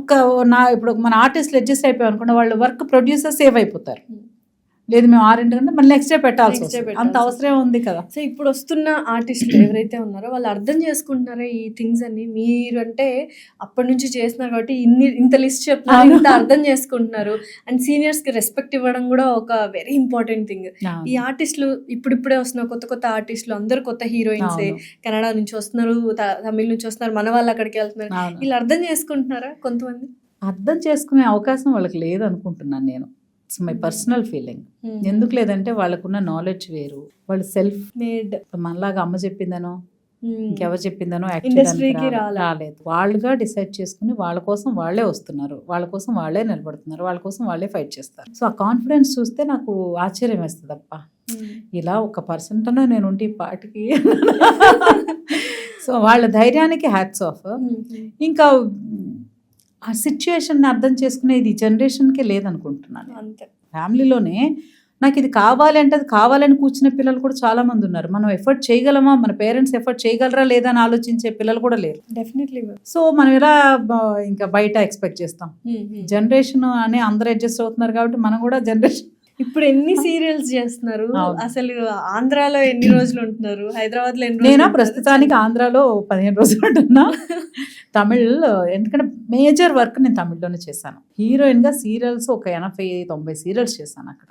ఇప్పుడు మన ఆర్టిస్టులు అడ్జస్ట్ అయిపోయాం అనుకున్న వాళ్ళు వర్క్ ప్రొడ్యూసర్ సేవ్ అయిపోతారు. లేదు మేము 6 గంటల మళ్ళీ నెక్స్ట్ డే పెట్టాల్సి వస్తుంది, అంత అవసరం ఉంది కదా. సో ఇప్పుడు వస్తున్న ఆర్టిస్టులు ఎవరైతే ఉన్నారో వాళ్ళు అర్థం చేసుకుంటున్నారో ఈ థింగ్స్ అన్ని. మీరు అంటే అప్పటి నుంచి చేస్తున్నారు కాబట్టి ఇంత లిస్ట్ చెప్తున్నారు, ఇంత అర్థం చేసుకుంటున్నారు. అండ్ సీనియర్స్ కి రెస్పెక్ట్ ఇవ్వడం కూడా ఒక వెరీ ఇంపార్టెంట్ థింగ్. ఈ ఆర్టిస్టులు ఇప్పుడిప్పుడే వస్తున్నారు, కొత్త ఆర్టిస్టులు అందరు కొత్త హీరోయిన్సే, కెనడా నుంచి వస్తున్నారు, తమిళ నుంచి వస్తున్నారు, మన వాళ్ళు అక్కడికి వెళ్తున్నారు. వీళ్ళు అర్థం చేసుకుంటున్నారా? కొంతమంది అర్థం చేసుకునే అవకాశం వాళ్ళకి లేదు అనుకుంటున్నాను నేను. It's my personal feeling. ఎందుకు లేదంటే వాళ్ళకున్న నాలెడ్జ్ వేరు, వాళ్ళు సెల్ఫ్ మేడ్. మనలాగా అమ్మ చెప్పిందనో ఇంకెవరు చెప్పిందనో యాక్చువల్లీ రాలేదు. వాళ్ళుగా డిసైడ్ చేసుకుని వాళ్ళ కోసం వాళ్ళే వస్తున్నారు, వాళ్ళ కోసం వాళ్ళే నిలబడుతున్నారు, వాళ్ళ కోసం వాళ్ళే ఫైట్ చేస్తారు. సో ఆ కాన్ఫిడెన్స్ చూస్తే నాకు ఆశ్చర్యం వేస్తుంది. అప్ప ఇలా 1% నేను ఉంటే ఈ పాటికి. సో వాళ్ళ ధైర్యానికి హ్యాట్స్ ఆఫ్. ఇంకా ఆ సిచ్యుయేషన్ అర్థం చేసుకునేది జనరేషన్కే లేదనుకుంటున్నాను. అంతే. ఫ్యామిలీలోనే నాకు ఇది కావాలి అంటే అది కావాలని కూర్చునే పిల్లలు కూడా చాలా మంది ఉన్నారు. మనం ఎఫర్ట్ చేయగలమా, మన పేరెంట్స్ ఎఫర్ట్ చేయగలరా లేదా అని ఆలోచించే పిల్లలు కూడా లేరు. డెఫినెట్లీ. సో మనం ఎలా ఇంకా బయట ఎక్స్పెక్ట్ చేస్తాం? జనరేషన్ అని అందరూ అడ్జస్ట్ అవుతున్నారు కాబట్టి మనం కూడా జనరేషన్. ఇప్పుడు ఎన్ని సీరియల్స్ చేస్తున్నారు అసలు? ఆంధ్రాలో ఎన్ని రోజులు ఉంటున్నారు, హైదరాబాద్ లో ఎన్ని? నేనా ప్రస్తుతానికి ఆంధ్రాలో 15 రోజులు ఉంటున్నా. తమిళ్ ఎందుకంటే మేజర్ వర్క్ నేను తమిళ్లోనే చేశాను. హీరోయిన్ గా సీరియల్స్ ఒక 80-90 సీరియల్స్ చేశాను అక్కడ.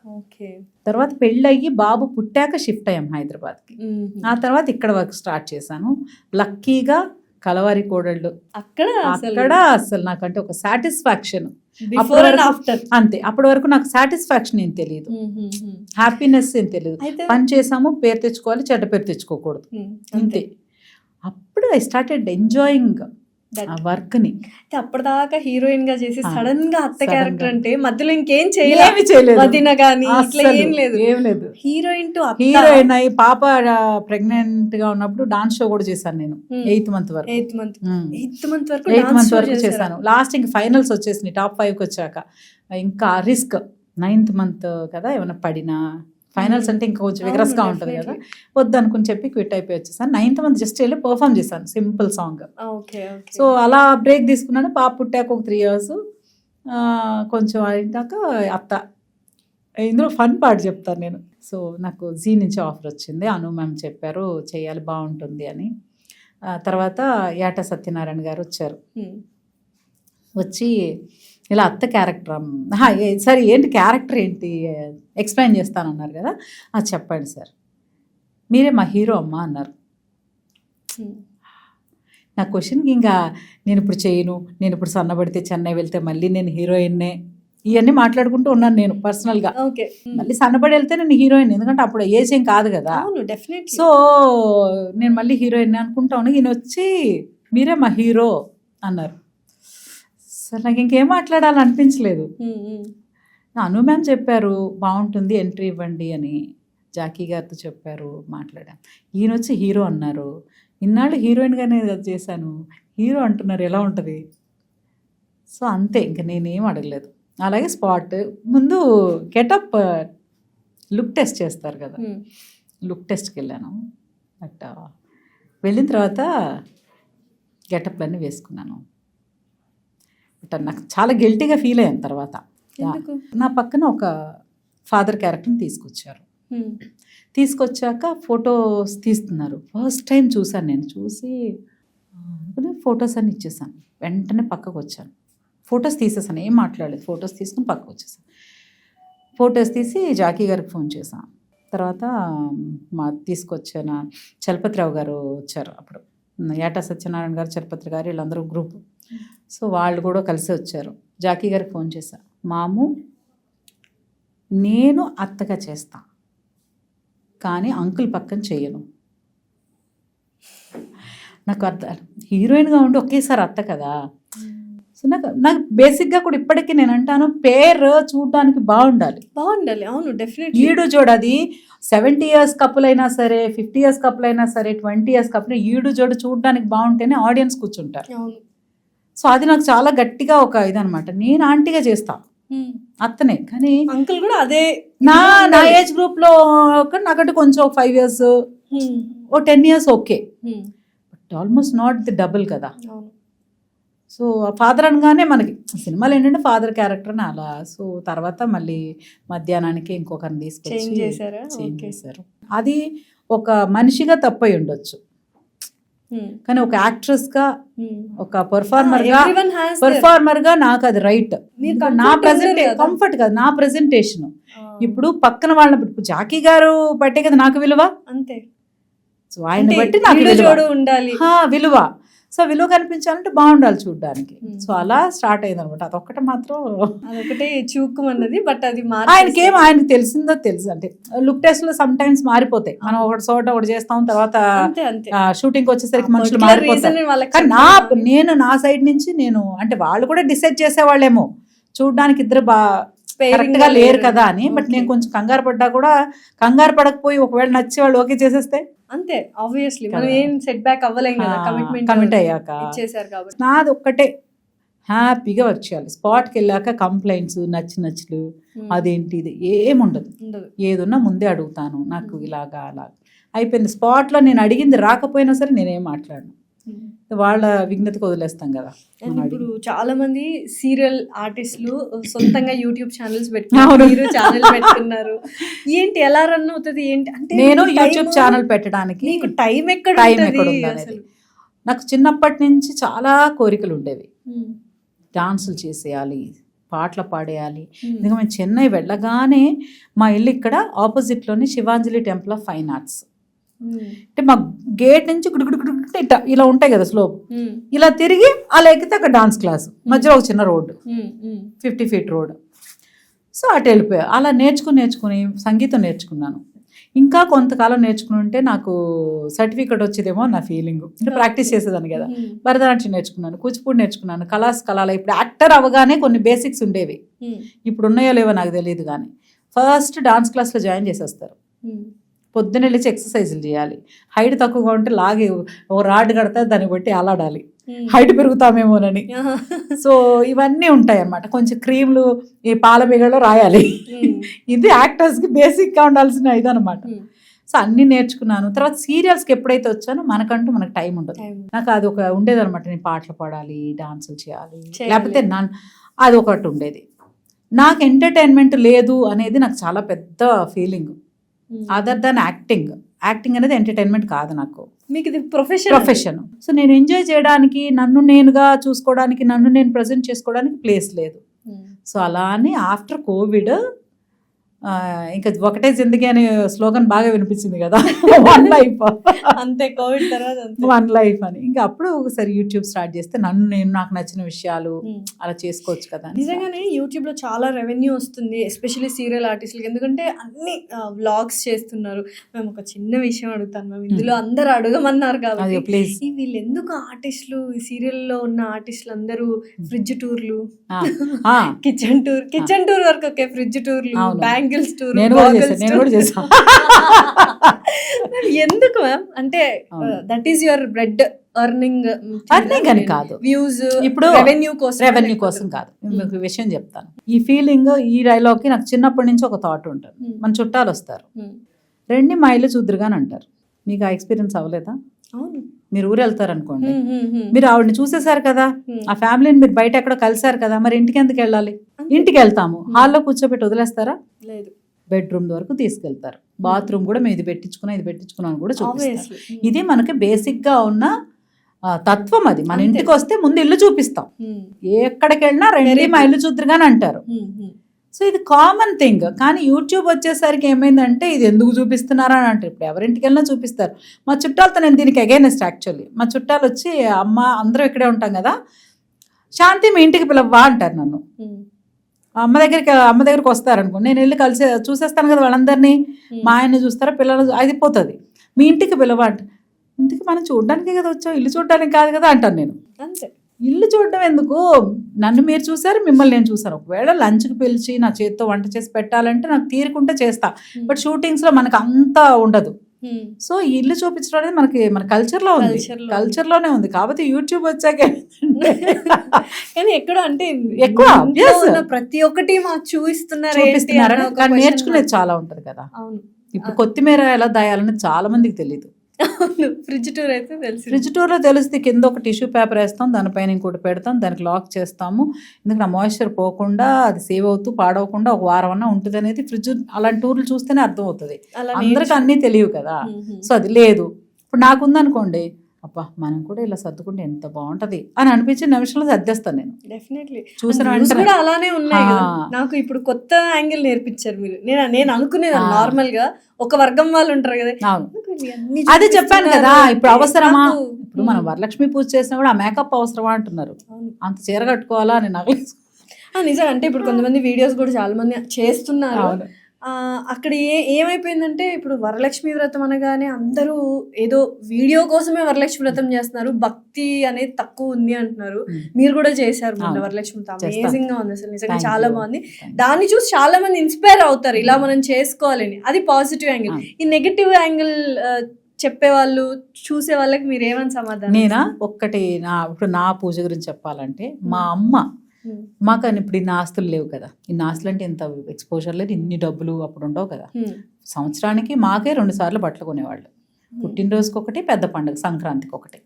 తర్వాత పెళ్ళయ్యి బాబు పుట్టాక షిఫ్ట్ అయ్యాం హైదరాబాద్కి. ఆ తర్వాత ఇక్కడ వర్క్ స్టార్ట్ చేశాను. లక్కీగా కలవారి కోడళ్ళు అక్కడ అసలు నాకంటే ఒక సాటిస్ఫాక్షన్. అంతే, అప్పటి వరకు నాకు సాటిస్ఫాక్షన్ ఏం తెలియదు, హ్యాపీనెస్ ఏం తెలియదు. పని చేసాము, పేరు తెచ్చుకోవాలి, చెడ్డ పేరు తెచ్చుకోకూడదు, అంతే. అప్పుడు ఐ స్టార్టెడ్ ఎంజాయింగ్ ఆ వర్క్ ని. అప్పటిదాకా హీరోయిన్ గా చేసి సడన్ గా అత్త క్యారెక్టర్ అంటే మధ్యలో ఇంకేం చేయలేదు, వదిన గానీ ఏం లేదు. హీరోయిన్ అయ్యి పాప ప్రెగ్నెంట్ గా ఉన్నప్పుడు డాన్స్ షో కూడా చేశాను నేను. 8th month వరకు చేశాను. లాస్ట్ ఇంక ఫైనల్స్ వచ్చేసినాయి, టాప్ 5కి వచ్చాక. ఇంకా రిస్క్ 9th month కదా, ఏమైనా పడినా ఫైనల్స్ అంటే ఇంకా కొంచెం విగ్రస్గా ఉంటుంది కదా, వద్దు అనుకుని చెప్పి క్విట్ అయిపోయి వచ్చేసాను. 9th month జస్ట్ వెళ్ళి పర్ఫామ్ చేశాను సింపుల్ సాంగ్. సో అలా బ్రేక్ తీసుకున్నాను. పాప పుట్టాక ఒక 3 years కొంచెం అయినాక అత్త. ఇందులో ఫన్ పార్ట్ చెప్తాను నేను. సో నాకు జీ నుంచి ఆఫర్ వచ్చింది, అను మ్యామ్ చెప్పారు చేయాలి బాగుంటుంది అని. తర్వాత యాట సత్యనారాయణ గారు వచ్చారు. హ్మ్. వచ్చి ఇలా అత్త క్యారెక్టర్ సరే ఏంటి క్యారెక్టర్ ఏంటి ఎక్స్ప్లెయిన్ చేస్తానన్నారు కదా, చెప్పండి సార్, మీరే మా హీరో అమ్మా అన్నారు. హ్మ్. నా క్వశ్చన్కి ఇంకా నేను ఇప్పుడు చేయను, నేను ఇప్పుడు సన్నబడితే చెన్నై వెళ్తే మళ్ళీ నేను హీరోయిన్నే, ఇవన్నీ మాట్లాడుకుంటూ ఉన్నాను నేను పర్సనల్గా. ఓకే. మళ్ళీ సన్నబడి వెళ్తే నేను హీరోయిన్, ఎందుకంటే అప్పుడు ఏజ్ ఏం కాదు కదా. అవును, డెఫినెట్లీ. సో నేను మళ్ళీ హీరోయిన్ అనుకుంటాను. ఈయన వచ్చి మీరే మా హీరో అన్నారు. సార్ నాకు ఇంకేం మాట్లాడాలనిపించలేదు. హ్మ్. హ్మ్. అను మ్యామ్ చెప్పారు బాగుంటుంది ఎంట్రీ ఇవ్వండి అని, జాకీ గారితో చెప్పారు, మాట్లాడాను. ఈయన వచ్చి హీరో అన్నారు. ఇన్నాళ్ళు హీరోయిన్గానే చేశాను, హీరో అంటున్నారు, ఎలా ఉంటుంది? సో అంతే, ఇంకా నేనేం అడగలేదు. అలాగే స్పాట్ ముందు గెటప్ లుక్ టెస్ట్ చేస్తారు కదా, హ్మ్. లుక్ టెస్ట్కి వెళ్ళాను. బట్ వెళ్ళిన తర్వాత గెటప్లన్నీ వేసుకున్నాను. బట్ నాకు చాలా గిల్టీగా ఫీల్ అయ్యాను తర్వాత. ఎందుకు? నా పక్కన ఒక ఫాదర్ క్యారెక్టర్ని తీసుకొచ్చారు. హ్మ్. తీసుకొచ్చాక ఫొటోస్ తీస్తున్నారు. ఫస్ట్ టైం చూశాను నేను. చూసి ఫొటోస్ అన్ని ఇచ్చేసాను. వెంటనే పక్కకు వచ్చాను, ఫొటోస్ తీసేసాను, ఏం మాట్లాడలేదు, ఫొటోస్ తీసుకుని పక్కకు వచ్చేసాను. ఫొటోస్ తీసి జాకీ గారికి ఫోన్ చేశాను. తర్వాత మా తీసుకొచ్చిన చలపతిరావు గారు వచ్చారు. అప్పుడు యాట సత్యనారాయణ గారు, చలపతి గారు, వీళ్ళందరూ గ్రూప్. సో వాళ్ళు కూడా కలిసి వచ్చారు. జాకీ గారికి ఫోన్ చేశాను, మాము నేను అత్తగా చేస్తా కానీ అంకుల్ పక్కన చేయను. నాకు అర్థం, హీరోయిన్గా ఉండి ఒకేసారి అత్త కదా. సో నాకు బేసిక్గా కూడా ఇప్పటికీ నేను అంటాను, పేరు చూడడానికి బాగుండాలి. అవును, డెఫినెట్లీ. ఈడు జోడు, అది 70 years కపుల్ అయినా సరే, 50 years కపుల్ అయినా సరే, 20 years కపుల్, ఈడు జోడు చూడడానికి బాగుంటేనే ఆడియన్స్ కూర్చుంటారు. అవును. సో అది నాకు చాలా గట్టిగా ఒక ఇదనమాట. నేను ఆంటీగా చేస్తా అత్తనే, కానీ అంకుల్ కూడా అదే నా ఏజ్ గ్రూప్లో నాకంటే కొంచెం 5 years, 10 years okay, but almost not the double కదా. సో ఫాదర్ అనగానే మనకి సినిమాలు ఏంటంటే ఫాదర్ క్యారెక్టర్ అని అలా. సో తర్వాత మళ్ళీ మధ్యాహ్నానికి ఇంకొకరిని తీసుకొచ్చి చేంజ్ చేశారు. అది ఒక మనిషిగా తప్పై ఉండొచ్చు, కానీ ఒక యాక్ట్రెస్గా, ఒక పర్ఫార్మర్గా నాకు అది రైట్. నా కంఫర్ట్ కదా, నా ప్రెజెంటేషన్. ఇప్పుడు పక్కన వాళ్ళ, ఇప్పుడు జాకీ గారు బట్టే కదా నాకు విలువ, అంతే. సో ఆయన బట్టి నాకు ఉండాలి విలువ. సో విలువ కనిపించాలంటే బాగుండాలి చూడడానికి. సో అలా స్టార్ట్ అయింది అనమాట. అదొక్కటే మాత్రం అదొకటే చూకు అన్నది. బట్ అది ఆయనకి తెలిసిందో తెలుసు, అంటే లుక్ టెస్ట్ లో సమ్ టైమ్స్ మారిపోతాయి. మనం ఒకటి చోట ఒకటి చేస్తాం, తర్వాత షూటింగ్ వచ్చేసరికి మనుషులు మారిపోతారు. కానీ నేను నా సైడ్ నుంచి నేను, అంటే వాళ్ళు కూడా డిసైడ్ చేసేవాళ్ళేమో చూడడానికి ఇద్దరు కరెక్ట్ గా లేరు కదా అని. బట్ నేను కొంచెం కంగారు పడ్డా కూడా, కంగారు పడకపోయి ఒకవేళ నచ్చి వాళ్ళు ఓకే చేసేస్తే అంతే, ఆబ్వియస్లీ మనం ఏం సెట్ బ్యాక్ అవ్వలేం కదా, కమిట్ అయ్యాక. చేశారు కాబట్టి నాది ఒక్కటే, హ్యాపీగా వర్క్ చేయాలి. స్పాట్కి వెళ్ళాక కంప్లైంట్స్, నచ్చినచ్చులు, అదేంటి ఇది ఏముండదు. ఏదున్నా ముందే అడుగుతాను, నాకు ఇలాగా అలాగా అయిపోయింది. స్పాట్లో నేను అడిగింది రాకపోయినా సరే నేనేం మాట్లాడను, వాళ్ళ విఘ్నతకు వదిలేస్తాం కదా. ఇప్పుడు చాలా మంది సీరియల్ ఆర్టిస్టులు సొంతంగా యూట్యూబ్ ఛానల్స్ పెట్టుకున్నారు. ఏంటి, ఎలా రన్ అవుతుంది ఏంటి అంటే, నేను యూట్యూబ్ ఛానల్ పెట్టడానికి టైం ఎక్కడ ఉంది. నాకు చిన్నప్పటి నుంచి చాలా కోరికలు ఉండేవి. డాన్సులు చేసేయాలి, పాటలు పాడేయాలి. ఎందుకంటే మేము చెన్నై వెళ్ళగానే మా ఇల్లు ఇక్కడ ఆపోజిట్లోని Shivanjali temple of fine arts. అంటే మా గేట్ నుంచి గుడుగుడు ఇలా ఉంటాయి కదా స్లోప్, ఇలా తిరిగి అలా ఎక్కితే అక్కడ డాన్స్ క్లాస్, మధ్యలో ఒక చిన్న రోడ్డు, 50 feet రోడ్. సో అటు వెళ్ళిపోయా. అలా నేర్చుకుని సంగీతం నేర్చుకున్నాను. ఇంకా కొంతకాలం నేర్చుకుని ఉంటే నాకు సర్టిఫికెట్ వచ్చేదేమో నా ఫీలింగ్. అంటే ప్రాక్టీస్ చేసేదాన్ని కదా. భరతనాట్యం నేర్చుకున్నాను, కూచిపూడి నేర్చుకున్నాను, కళాల. ఇప్పుడు యాక్టర్ అవగానే కొన్ని బేసిక్స్ ఉండేవి, ఇప్పుడు ఉన్నాయో లేవో నాకు తెలియదు. కానీ ఫస్ట్ డాన్స్ క్లాస్లో జాయిన్ చేసేస్తారు. పొద్దున్న లేచి ఎక్సర్సైజులు చేయాలి. హైట్ తక్కువగా ఉంటే లాగి ఒక రాడ్ కడితే దాన్ని బట్టి అలాడాలి, హైట్ పెరుగుతామేమోనని. సో ఇవన్నీ ఉంటాయి అన్నమాట. కొంచెం క్రీమ్లు ఈ పాల బిగలో రాయాలి. ఇది యాక్టర్స్కి బేసిక్గా ఉండాల్సిన ఇదనమాట. సో అన్నీ నేర్చుకున్నాను. తర్వాత సీరియల్స్కి ఎప్పుడైతే వచ్చానో మనకు టైం ఉండదు. నాకు అది ఒక ఉండేదన్నమాట, నేను పాటలు పాడాలి, డాన్సులు చేయాలి, లేకపోతే అది ఒకటి ఉండేది. నాకు ఎంటర్టైన్మెంట్ లేదు అనేది నాకు చాలా పెద్ద ఫీలింగ్. అదర్ దాన్ యాక్టింగ్ అనేది ఎంటర్టైన్మెంట్ కాదు నాకు. మీకు ఇది ప్రొఫెషన్. సో నేను ఎంజాయ్ చేయడానికి, నన్ను నేనుగా చూసుకోవడానికి, నన్ను నేను ప్రజెంట్ చేసుకోవడానికి ప్లేస్ లేదు. సో అలా అని ఆఫ్టర్ కోవిడ్ ఇంకా ఒకటే జిందగీ అనే స్లోగన్ బాగా వినిపించింది కదా, వన్ లైఫ్ అంతే, కోవిడ్ తర్వాత వన్ లైఫ్ అని. ఇంకా అప్పుడు ఒకసారి యూట్యూబ్ స్టార్ట్ చేస్తే నన్ను నేను, నాకు నచ్చిన విషయాలు అలా చేసుకోవచ్చు కదా. నిజంగానే యూట్యూబ్ లో చాలా రెవెన్యూ వస్తుంది, ఎస్పెషల్లీ సీరియల్ ఆర్టిస్టులకి. ఎందుకంటే అన్ని వ్లాగ్స్ చేస్తున్నారు. మేము ఒక చిన్న విషయం అడుగుతాను మ్యామ్, ఇందులో అందరు అడగమన్నారు కాబట్టి ప్లీజ్. వీళ్ళు ఎందుకు ఆర్టిస్టులు, ఈ సీరియల్లో ఉన్న ఆర్టిస్టులు అందరూ ఫ్రిడ్జ్ టూర్లు, కిచెన్ టూర్ వరకు ఓకే, ఫ్రిడ్జ్ టూర్లు, బ్యాంగిల్స్ టూర్, నేను కూడా చేశాను. ఎందుకు మ్యామ్? అంటే that is your bread earning అని కాదు, వ్యూస్ ఇప్పుడు రెవెన్యూ కోసం కాదు. మీకు విషయం చెప్తాను. ఈ ఫీలింగ్, ఈ డైలాగ్కి నాకు చిన్నప్పటి నుంచి ఒక థాట్ ఉంటుంది. మన చుట్టాలు వస్తారు, రెండి మా ఇల్లు చూద్దరుగాని అంటారు. మీకు ఆ ఎక్స్పీరియన్స్ అవ్వలేదా? మీరు ఊరు వెళ్తారు అనుకోండి, మీరు ఆవిడని చూసేశారు కదా, ఆ ఫ్యామిలీని మీరు బయట ఎక్కడో కలిసారు కదా, మరి ఇంటికి ఎందుకు వెళ్ళాలి? ఇంటికి వెళ్తాము, హాల్లో కూర్చోబెట్టి వదిలేస్తారా? లేదు. బెడ్రూమ్ వరకు తీసుకెళ్తారు. బాత్రూమ్ కూడా మేము ఇది పెట్టించుకున్నాం కూడా చూపిస్తారు. ఇది మనకి బేసిక్ గా ఉన్న తత్వం. అది మన ఇంటికి వస్తే ముందు ఇల్లు చూపిస్తాం, ఎక్కడికి వెళ్ళినా రండి మా ఇల్లు చూద్దరుగాని అంటారు. సో ఇది కామన్ థింగ్. కానీ యూట్యూబ్ వచ్చేసరికి ఏమైందంటే ఇది ఎందుకు చూపిస్తున్నారా అని అంటే, ఇప్పుడు ఎవరింటికి వెళ్ళినా చూపిస్తారు. మా చుట్టాలతో నేను దీనికి అగైనెస్ట్ యాక్చువల్లీ. మా చుట్టాలు వచ్చి, అమ్మ అందరూ ఇక్కడే ఉంటాం కదా, శాంతి మీ ఇంటికి పిలవ్వా అంటారు నన్ను. అమ్మ దగ్గరికి వస్తారనుకో, నేను వెళ్ళి కలిసి చూసేస్తాను కదా వాళ్ళందరినీ. మా ఆయన్ని చూస్తారా, పిల్లలు, అయిపోతుంది. మీ ఇంటికి పిలవ అంటే, ఇంటికి మనం చూడడానికే కదా వచ్చాం, ఇల్లు చూడడానికి కాదు కదా అంటాను నేను. అంతే. ఇల్లు చూడడం ఎందుకు? నన్ను మీరు చూసారు, మిమ్మల్ని నేను చూసాను. ఒకవేళ లంచ్కి పిలిచి నా చేతితో వంట చేసి పెట్టాలంటే నాకు తీరుకుంటే చేస్తా, బట్ షూటింగ్స్లో మనకు అంతా ఉండదు. సో ఈ ఇల్లు చూపించడం అనేది మన కల్చర్లో ఉంది, కల్చర్లోనే ఉంది. కాబట్టి యూట్యూబ్ వచ్చాక కానీ ఎక్కడ అంటే ఎక్కువ ప్రతి ఒక్కటి మాకు చూపిస్తున్నారు, కానీ నేర్చుకునేది చాలా ఉంటది కదా. ఇప్పుడు కొత్తిమీర ఎలా దాయాలని చాలా మందికి తెలియదు. ఫ్రిడ్జ్ టూర్ అయితే తెలుసు. ఫ్రిడ్జ్ టూర్లో తెలిస్తే కింద ఒక టిష్యూ పేపర్ వేస్తాం, దానిపైన ఇంకోటి పెడతాం, దానికి లాక్ చేస్తాము. ఎందుకంటే ఆ మాయిశ్చర్ పోకుండా, అది సేవ్ అవుతూ పాడవకుండా ఒక వారం అన్నా ఉంటుంది అనేది ఫ్రిడ్జ్. అలాంటి టూర్లు చూస్తేనే అర్థం అవుతుంది. అందరికి అన్నీ తెలియవు కదా. సో అది లేదు. ఇప్పుడు నాకుందనుకోండి, అబ్బా మనం కూడా ఇలా సర్దుకుంటే ఎంత బాగుంటది అని అనిపించి నిమిషంలో సర్దేస్తాను నేను. డెఫినెట్లీ చూసిన కూడా అలానే ఉన్నాయి. నాకు ఇప్పుడు కొత్త యాంగిల్ నేర్పించారు మీరు. నేను అనుకునేది నార్మల్ గా ఒక వర్గం వాళ్ళు ఉంటారు కదా, అది చెప్పాను కదా. ఇప్పుడు అవసరమా? ఇప్పుడు మనం వరలక్ష్మి పూజ చేసినా కూడా ఆ మేకప్ అవసరమా అంటున్నారు. అంత చీర కట్టుకోవాలా అని నాకు నిజం. అంటే ఇప్పుడు కొంతమంది వీడియోస్ కూడా చాలా మంది చేస్తున్నారు. అక్కడ ఏమైపోయిందంటే, ఇప్పుడు వరలక్ష్మి వ్రతం అనగానే అందరూ ఏదో వీడియో కోసమే వరలక్ష్మి వ్రతం చేస్తున్నారు, భక్తి అనేది తక్కువ ఉంది అంటున్నారు. మీరు కూడా చేశారు మొన్న వరలక్ష్మి వ్రతం, అమేజింగ్ గా ఉంది అసలు, నిజంగా చాలా బాగుంది. దాన్ని చూసి చాలా మంది ఇన్స్పైర్ అవుతారు, ఇలా మనం చేసుకోవాలని. అది పాజిటివ్ యాంగిల్. ఈ నెగటివ్ యాంగిల్ చెప్పేవాళ్ళు, చూసే వాళ్ళకి మీరు ఏమని సమాధానం? నేనా ఒక్కటి, ఇప్పుడు నా పూజ గురించి చెప్పాలంటే, మా అమ్మ మాకు అని ఇప్పుడు ఇన్ని ఆస్తులు లేవు కదా. ఇన్ని ఆస్తులు అంటే ఇంత ఎక్స్పోజర్ లేదు, ఇన్ని డబ్బులు అప్పుడు ఉండవు కదా. సంవత్సరానికి మాకే 2 సార్లు బట్టలు కొనేవాళ్ళు. పుట్టినరోజుకి ఒకటి, పెద్ద పండుగ సంక్రాంతికి ఒకటి.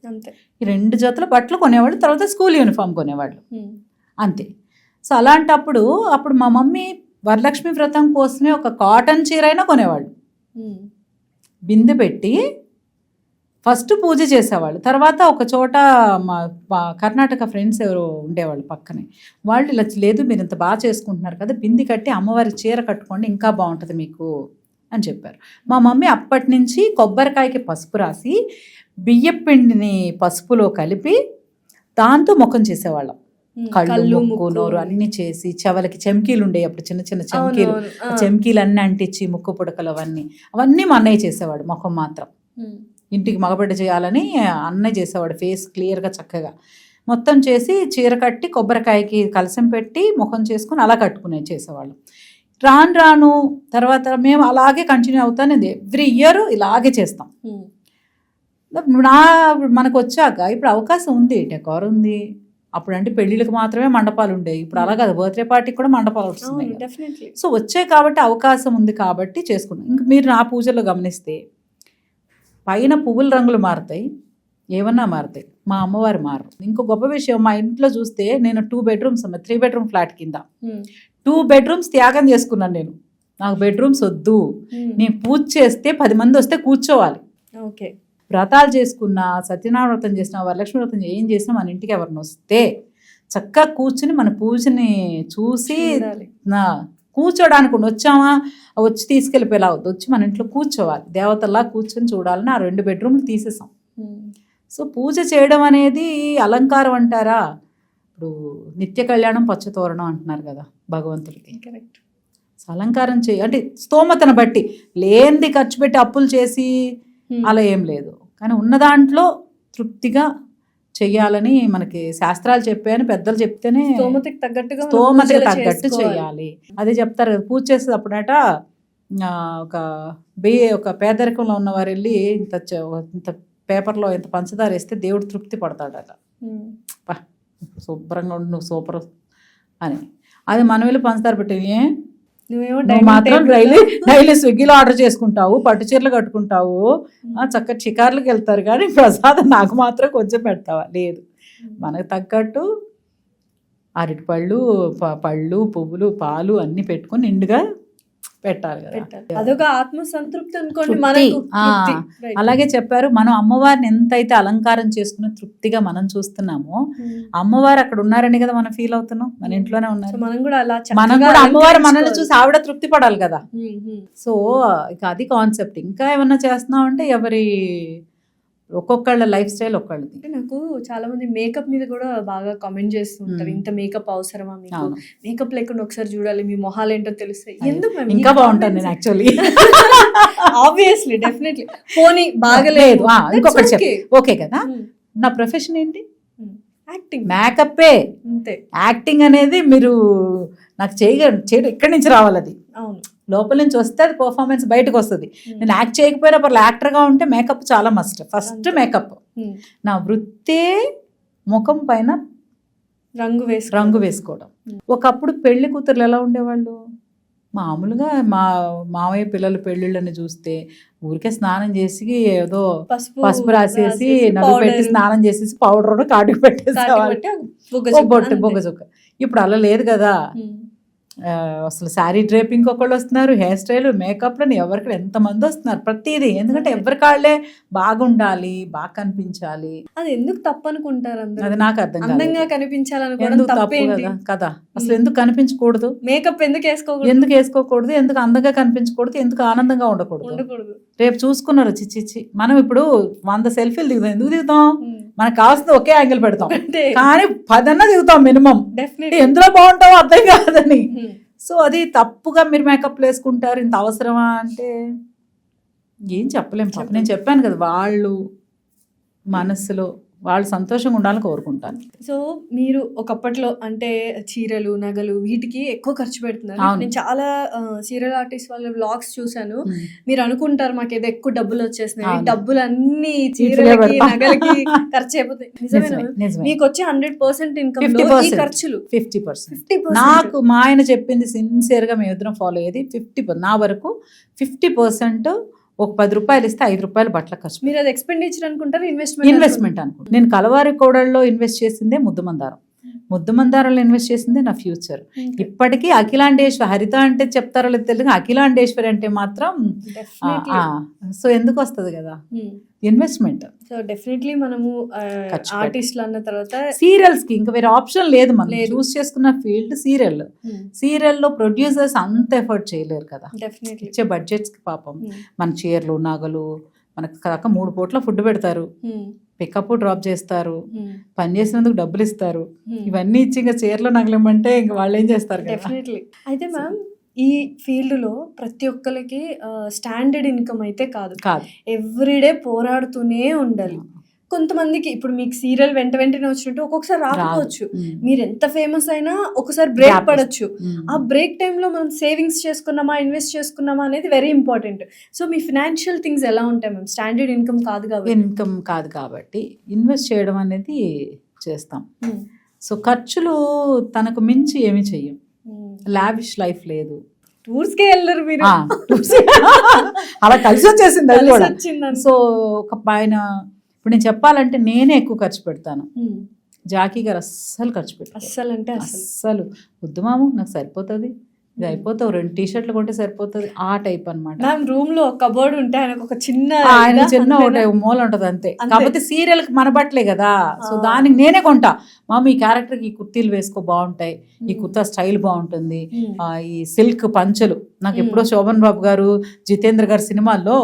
ఈ 2 జతల బట్టలు కొనేవాళ్ళు. తర్వాత స్కూల్ యూనిఫామ్ కొనేవాళ్ళు, అంతే. సో అలాంటప్పుడు మా మమ్మీ వరలక్ష్మి వ్రతం కోసమే ఒక కాటన్ చీర అయినా కొనేవాళ్ళు. బిందె పెట్టి ఫస్ట్ పూజ చేసేవాళ్ళు. తర్వాత ఒక చోట మా కర్ణాటక ఫ్రెండ్స్ ఎవరు ఉండేవాళ్ళు పక్కనే, వాళ్ళు ఇలా లేదు మీరు ఇంత బాగా చేసుకుంటున్నారు కదా, బింది కట్టి అమ్మవారి చీర కట్టుకోండి ఇంకా బాగుంటుంది మీకు అని చెప్పారు. మా మమ్మీ అప్పటి నుంచి కొబ్బరికాయకి పసుపు రాసి, బియ్యం పిండిని పసుపులో కలిపి దాంతో ముఖం చేసేవాళ్ళం. కళ్ళు, ముక్కు, నోరు అన్ని చేసి, చెవులకి చెమ్కీలు ఉండేవి అప్పుడు, చిన్న చిన్న చెమ్కీలు. చెమ్కీలు అన్నీ అంటించి, ముక్కు పుడకలు అవన్నీ మా అన్నయ్య చేసేవాడు. ముఖం మాత్రం ఇంటికి మగబిడ్డ చేయాలని అన్నయ్య చేసేవాడు. ఫేస్ క్లియర్గా చక్కగా మొత్తం చేసి, చీర కట్టి కొబ్బరికాయకి కలసం పెట్టి ముఖం చేసుకుని అలా చేసేవాళ్ళం. రాను తర్వాత మేము అలాగే కంటిన్యూ అవుతానేది. ఎవ్రీ ఇయర్ ఇలాగే చేస్తాం. మనకు వచ్చాక ఇప్పుడు అవకాశం ఉంది, డెకార్ ఉంది. అప్పుడు అంటే పెళ్ళిళ్ళకి మాత్రమే మండపాలు ఉండేవి, ఇప్పుడు అలా కాదు, బర్త్డే పార్టీకి కూడా మండపాలు వస్తున్నాయి. సో వచ్చాయి కాబట్టి అవకాశం ఉంది కాబట్టి చేసుకున్నాం. ఇంక మీరు నా పూజలో గమనిస్తే పైన పువ్వుల రంగులు మారుతాయి, ఏమన్నా మారుతాయి, మా అమ్మవారు మారు. ఇంకో గొప్ప విషయం, మా ఇంట్లో చూస్తే నేను 2 బెడ్రూమ్స్ 3 బెడ్రూమ్ ఫ్లాట్ కింద 2 బెడ్రూమ్స్ త్యాగం చేసుకున్నాను నేను. నాకు బెడ్రూమ్స్ వద్దు, నేను పూజ చేస్తే 10 మంది వస్తే కూర్చోవాలి. వ్రతాలు చేసుకున్నా, సత్యనారాయణ వ్రతం చేసినా, వరలక్ష్మి వ్రతం ఏం చేసినా మన ఇంటికి ఎవరిని వస్తే చక్కగా కూర్చుని మన పూజని చూసి చూడాలి. కూర్చోడానికి వచ్చామా వచ్చి తీసుకెళ్ళిపోయేలా వద్దు, వచ్చి మన ఇంట్లో కూర్చోవాలి, దేవతల్లా కూర్చొని చూడాలని ఆ 2 బెడ్రూమ్లు తీసేసాం. సో పూజ చేయడం అనేది అలంకారం అంటారా? ఇప్పుడు నిత్య కళ్యాణం పచ్చతోరణం అంటున్నారు కదా భగవంతుడికి. కరెక్ట్. అలంకారం అంటే స్తోమతను బట్టి, లేనిది ఖర్చు పెట్టి అప్పులు చేసి అలా ఏం లేదు, కానీ ఉన్న దాంట్లో తృప్తిగా చెయ్యాలని మనకి శాస్త్రాలు చెప్పాయని పెద్దలు చెప్తేనే స్తోమతకి తగ్గట్టుగా తగ్గట్టు చెయ్యాలి. అదే చెప్తారు కదా, పూజ చేసేటప్పుడట ఒక పేదరికంలో ఉన్నవారు వెళ్ళి ఇంత పేపర్లో ఇంత పంచదార వేస్తే దేవుడు తృప్తి పడతాడట. శుభ్రంగా ఉండు, నువ్వు సూపర్ అని. అది మనం వెళ్ళి పంచదార పెట్టి నువ్వు మాత్రం డైలీ స్విగ్గీలో ఆర్డర్ చేసుకుంటావు, పట్టు చీరలు కట్టుకుంటావు, చక్కటి షికార్లకు వెళ్తారు, కానీ ప్రసాదం నాకు మాత్రం కొంచెం పెడతావా? లేదు, మనకు తగ్గట్టు అరటి పళ్ళు, పువ్వులు, పాలు అన్ని పెట్టుకొని నిండుగా పెట్టాలి కదా. అదొక ఆత్మ సంతృప్తి అనుకోండి మనకు. అలాగే చెప్పారు, మనం అమ్మవారిని ఎంతైతే అలంకారం చేసుకుని తృప్తిగా మనం చూస్తున్నామో, అమ్మవారు అక్కడ ఉన్నారని కదా మనం ఫీల్ అవుతున్నాం, మన ఇంట్లోనే ఉన్నారు. మనం కూడా అమ్మవారు మనల్ని చూసి ఆవిడ తృప్తి పడాలి కదా. సో ఇక అది కాన్సెప్ట్. ఇంకా ఏమన్నా చేస్తున్నాం అంటే ఎవరి ఒక్కొక్కళ్ళ లైఫ్ స్టైల్ ఒక్కళ్ళది. నాకు చాలా మంది మేకప్ మీద కూడా బాగా కామెంట్ చేస్తూ ఉంటారు, ఇంత మేకప్ అవసరమా మీకు, మేకప్ లేకుండా ఒకసారి చూడాలి మీ మొహాలు ఏంటో తెలుస్తాయి. ఎందుకు ఇంకా బాగుంటాను నేను యాక్చువల్లీ. Obviously definitely. పోనీ బాగలేదు ఇంకొకటి చెప్పి ఓకే కదా. నా ప్రొఫెషన్ ఏంటి? యాక్టింగ్. మేకప్పే అంతే. యాక్టింగ్ అనేది మీరు నాకు చేయడం ఇక్కడి నుంచి రావాలి. అది అవును, లోపల నుంచి వస్తే అది పర్ఫార్మెన్స్ బయటకు వస్తుంది. నేను యాక్ట్ చేయకపోయినా పర్లేదు, యాక్టర్గా ఉంటే మేకప్ చాలా మస్ట్. First makeup. నా వృత్తే ముఖం పైన రంగు వేసుకోవడం. ఒకప్పుడు పెళ్లి కూతుర్లు ఎలా ఉండేవాళ్ళు? మామూలుగా మా మామయ్య పిల్లల పెళ్ళిళ్ళని చూస్తే ఊరికే స్నానం చేసి ఏదో పసుపు రాసేసి నవ్వు పెట్టి స్నానం చేసేసి పౌడర్ కాటుకు పెట్టేసేవాళ్ళు, బొగ్గ చుక్క. ఇప్పుడు అలా లేదు కదా. అసలు శారీ డ్రేపింగ్ ఒకళ్ళు వస్తున్నారు, హెయిర్ స్టైల్, మేకప్లని ఎవరికి ఎంతమంది వస్తున్నారు ప్రతిదీ. ఎందుకంటే ఎవరి కాళ్ళే బాగుండాలి, బాగా కనిపించాలి. అది ఎందుకు తప్పు అనుకుంటారు అందరూ? అది నాకు అర్థం కాదు. అందంగా కనిపించాలనుకోవడం తప్పు కదా. అసలు ఎందుకు కనిపించకూడదు? మేకప్ ఎందుకు వేసుకోకూడదు? ఎందుకు అందంగా కనిపించకూడదు? ఎందుకు ఆనందంగా ఉండకూడదు? రేపు చూసుకున్నారు చిచ్చి మనం ఇప్పుడు 100 సెల్ఫీలు దిగుతాం. ఎందుకు దిగుతాం? మనకు కావాల్సింది ఒకే యాంగిల్ పెడతాం, కానీ 10 దిగుతాం మినిమం. ఎందులో బాగుంటావో అర్థం కాదని. సో అది తప్పుగా మీరు మేకప్ వేసుకుంటారు. ఇంత అవసరమా అంటే ఏం చెప్పలేము. నేను చెప్పాను కదా, వాళ్ళు మనసులో వాళ్ళు సంతోషంగా ఉండాలని కోరుకుంటాను. సో మీరు ఒకప్పట్లో అంటే చీరలు, నగలు వీటికి ఎక్కువ ఖర్చు పెడుతున్నారు. నేను చాలా సీరియల్ ఆర్టిస్ట్ వాళ్ళ వ్లాగ్స్ చూసాను. మీరు అనుకుంటారు మాకు ఏదో ఎక్కువ డబ్బులు వచ్చేస్తున్నాయి, డబ్బులు అన్ని చీరలకి నగలకి ఖర్చు అయిపోతాయి. మీకు వచ్చే 100% ఇన్కమ్ లో ఈ ఖర్చులు 50%. నాకు మా ఆయన చెప్పింది సిన్సియర్ గా మేము ఇద్దరం ఫాలో అయ్యేది 50%. నా వరకు 50% ఒక 10 రూపాయలు ఇస్తే 5 రూపాయలు బట్టల ఖర్చు. మీరు అది ఎక్స్పెండిచర్ అనుకుంటారు, ఇన్వెస్ట్మెంట్ అనుకుంటారు. నేను కలవారి కోడల్లో ఇన్వెస్ట్ చేసిందే ముద్దుమందారంలో ఇన్వెస్ట్ చేసిందే నా ఫ్యూచర్. ఇప్పటికీ అఖిలాండేశ్వరి, హరిత అంటే చెప్తారో లేదు తెలియదు, అఖిలాండేశ్వరి అంటే మాత్రం సో ఎందుకు వస్తుంది కదా ఇన్వెస్ట్మెంట్. సో డెఫినెట్లీ మనము ఆర్టిస్టులు అన్న తర్వాత సీరియల్స్ కి ఇంకా వేరే ఆప్షన్ లేదు. మనం చూస్ చేసుకున్న ఫీల్డ్ సీరియల్లో ప్రొడ్యూసర్స్ అంత ఎఫర్ట్ చేయలేరు కదా ఇచ్చే బడ్జెట్స్ కి. పాపం మన చీరలు, నగలు, మనకు కాక 3 పూట్ల ఫుడ్ పెడతారు, పికప్ డ్రాప్ చేస్తారు, పని చేసినందుకు డబ్బులు ఇస్తారు. ఇవన్నీ ఇచ్చి ఇంకా చీరలు నగలేమంటే ఇంకా వాళ్ళు ఏం చేస్తారు? డెఫినెట్లీ. అయితే మ్యామ్ ఈ ఫీల్డ్ లో ప్రతి ఒక్కరికి స్టాండర్డ్ ఇన్కమ్ అయితే కాదు, ఎవ్రీడే పోరాడుతూనే ఉండాలి. కొంతమందికి ఇప్పుడు మీకు సీరియల్ వెంటనే వచ్చినట్టు ఒక్కొక్కసారి రాకపోవచ్చు. మీరు ఎంత ఫేమస్ అయినా ఒకసారి బ్రేక్ పడచ్చు. ఆ బ్రేక్ టైంలో మనం సేవింగ్స్ చేసుకున్నామా, ఇన్వెస్ట్ చేసుకున్నామా అనేది వెరీ ఇంపార్టెంట్. సో మీ ఫినాన్షియల్ థింగ్స్ ఎలా ఉంటాయి మ్యామ్? స్టాండర్డ్ ఇన్కమ్ కాదు కాబట్టి ఇన్వెస్ట్ చేయడం అనేది చేస్తాం. సో ఖర్చులు తనకు మించి ఏమి చెయ్యం. లావిష్ లైఫ్ లేదు. టూర్స్కే వెళ్ళరు మీరు, అలా కలిసి వచ్చేసింది అది కూడా. సో ఒక పైన ఇప్పుడు నేను చెప్పాలంటే నేనే ఎక్కువ ఖర్చు పెడతాను. జాకీ గారు అస్సలు ఖర్చు పెట్టారు. అస్సలు వద్దు మాము, నాకు సరిపోతుంది, ఇది అయిపోతే 2 టీ-షర్ట్లు కొంటే సరిపోతుంది, ఆ టైప్ అనమాట. మ్యామ్ రూమ్ లో కబోర్డ్ ఉంటే ఆయనకు ఒక చిన్న ఆయన చిన్న ఒకటి మూల ఉంటది అంతే. కాకపోతే సీరియల్ కి మన బట్టలే కదా, సో దానికి నేనే కొంటా. మామ ఈ క్యారెక్టర్ కి ఈ కుర్తీలు వేసుకో బాగుంటాయి, ఈ కుర్తా స్టైల్ బాగుంటుంది, ఈ సిల్క్ పంచలు నాకు ఎప్పుడో శోభన్ బాబు గారు జితేంద్ర గారి సినిమాల్లో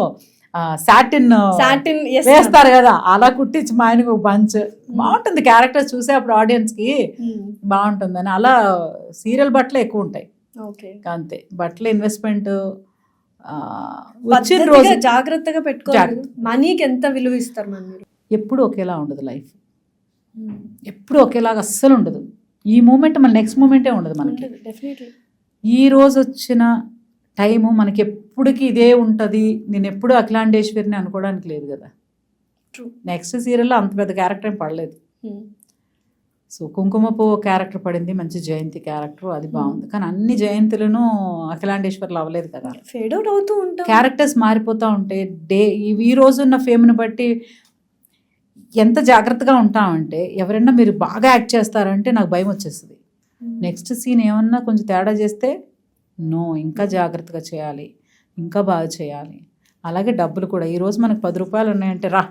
సాటిన్ వేస్తారు కదా, అలా కుట్టించి మా ఆయనకు ఒక పంచ్ బాగుంటుంది. క్యారెక్టర్ చూసే అప్పుడు ఆడియన్స్ కి బాగుంటుందని అలా సీరియల్ బట్టలే ఎక్కువ ఉంటాయి అంతే. బట్టల ఇన్వెస్ట్మెంట్ వచ్చిన రోజు జాగ్రత్తగా పెట్టుకోవాలి. మనీకి ఎంత విలువ ఇస్తారు మీరు? ఎప్పుడు ఒకేలా ఉండదు లైఫ్, ఎప్పుడు ఒకేలాగా అస్సలు ఉండదు. ఈ మూమెంట్ మన నెక్స్ట్ మూమెంటే ఉండదు మనకి. ఈ రోజు వచ్చిన టైము మనకి ఎప్పటికీ ఇదే ఉంటుంది, నేను ఎప్పుడు అఖిలాండేశ్వరిని అనుకోవడానికి లేదు కదా. నెక్స్ట్ సీరియల్లో అంత పెద్ద క్యారెక్టర్ ఏం పడలేదు. సో కుంకుమ పువ్వు క్యారెక్టర్ పడింది, మంచి జయంతి క్యారెక్టర్, అది బాగుంది. కానీ అన్ని జయంతులను అఖిలాండేశ్వర్లు అవ్వలేదు కదా, ఫేడ్ అవుట్ అవుతూ ఉంటాయి, క్యారెక్టర్స్ మారిపోతూ ఉంటాయి. ఈ రోజున్న ఫేమ్ని బట్టి ఎంత జాగ్రత్తగా ఉంటామంటే, ఎవరైనా మీరు బాగా యాక్ట్ చేస్తారంటే నాకు భయం వచ్చేస్తుంది. నెక్స్ట్ సీన్ ఏమన్నా కొంచెం తేడా చేస్తే నో, ఇంకా జాగ్రత్తగా చేయాలి, ఇంకా బాగా చేయాలి. అలాగే డబ్బులు కూడా, ఈరోజు మనకు 10 రూపాయలు ఉన్నాయంటే రా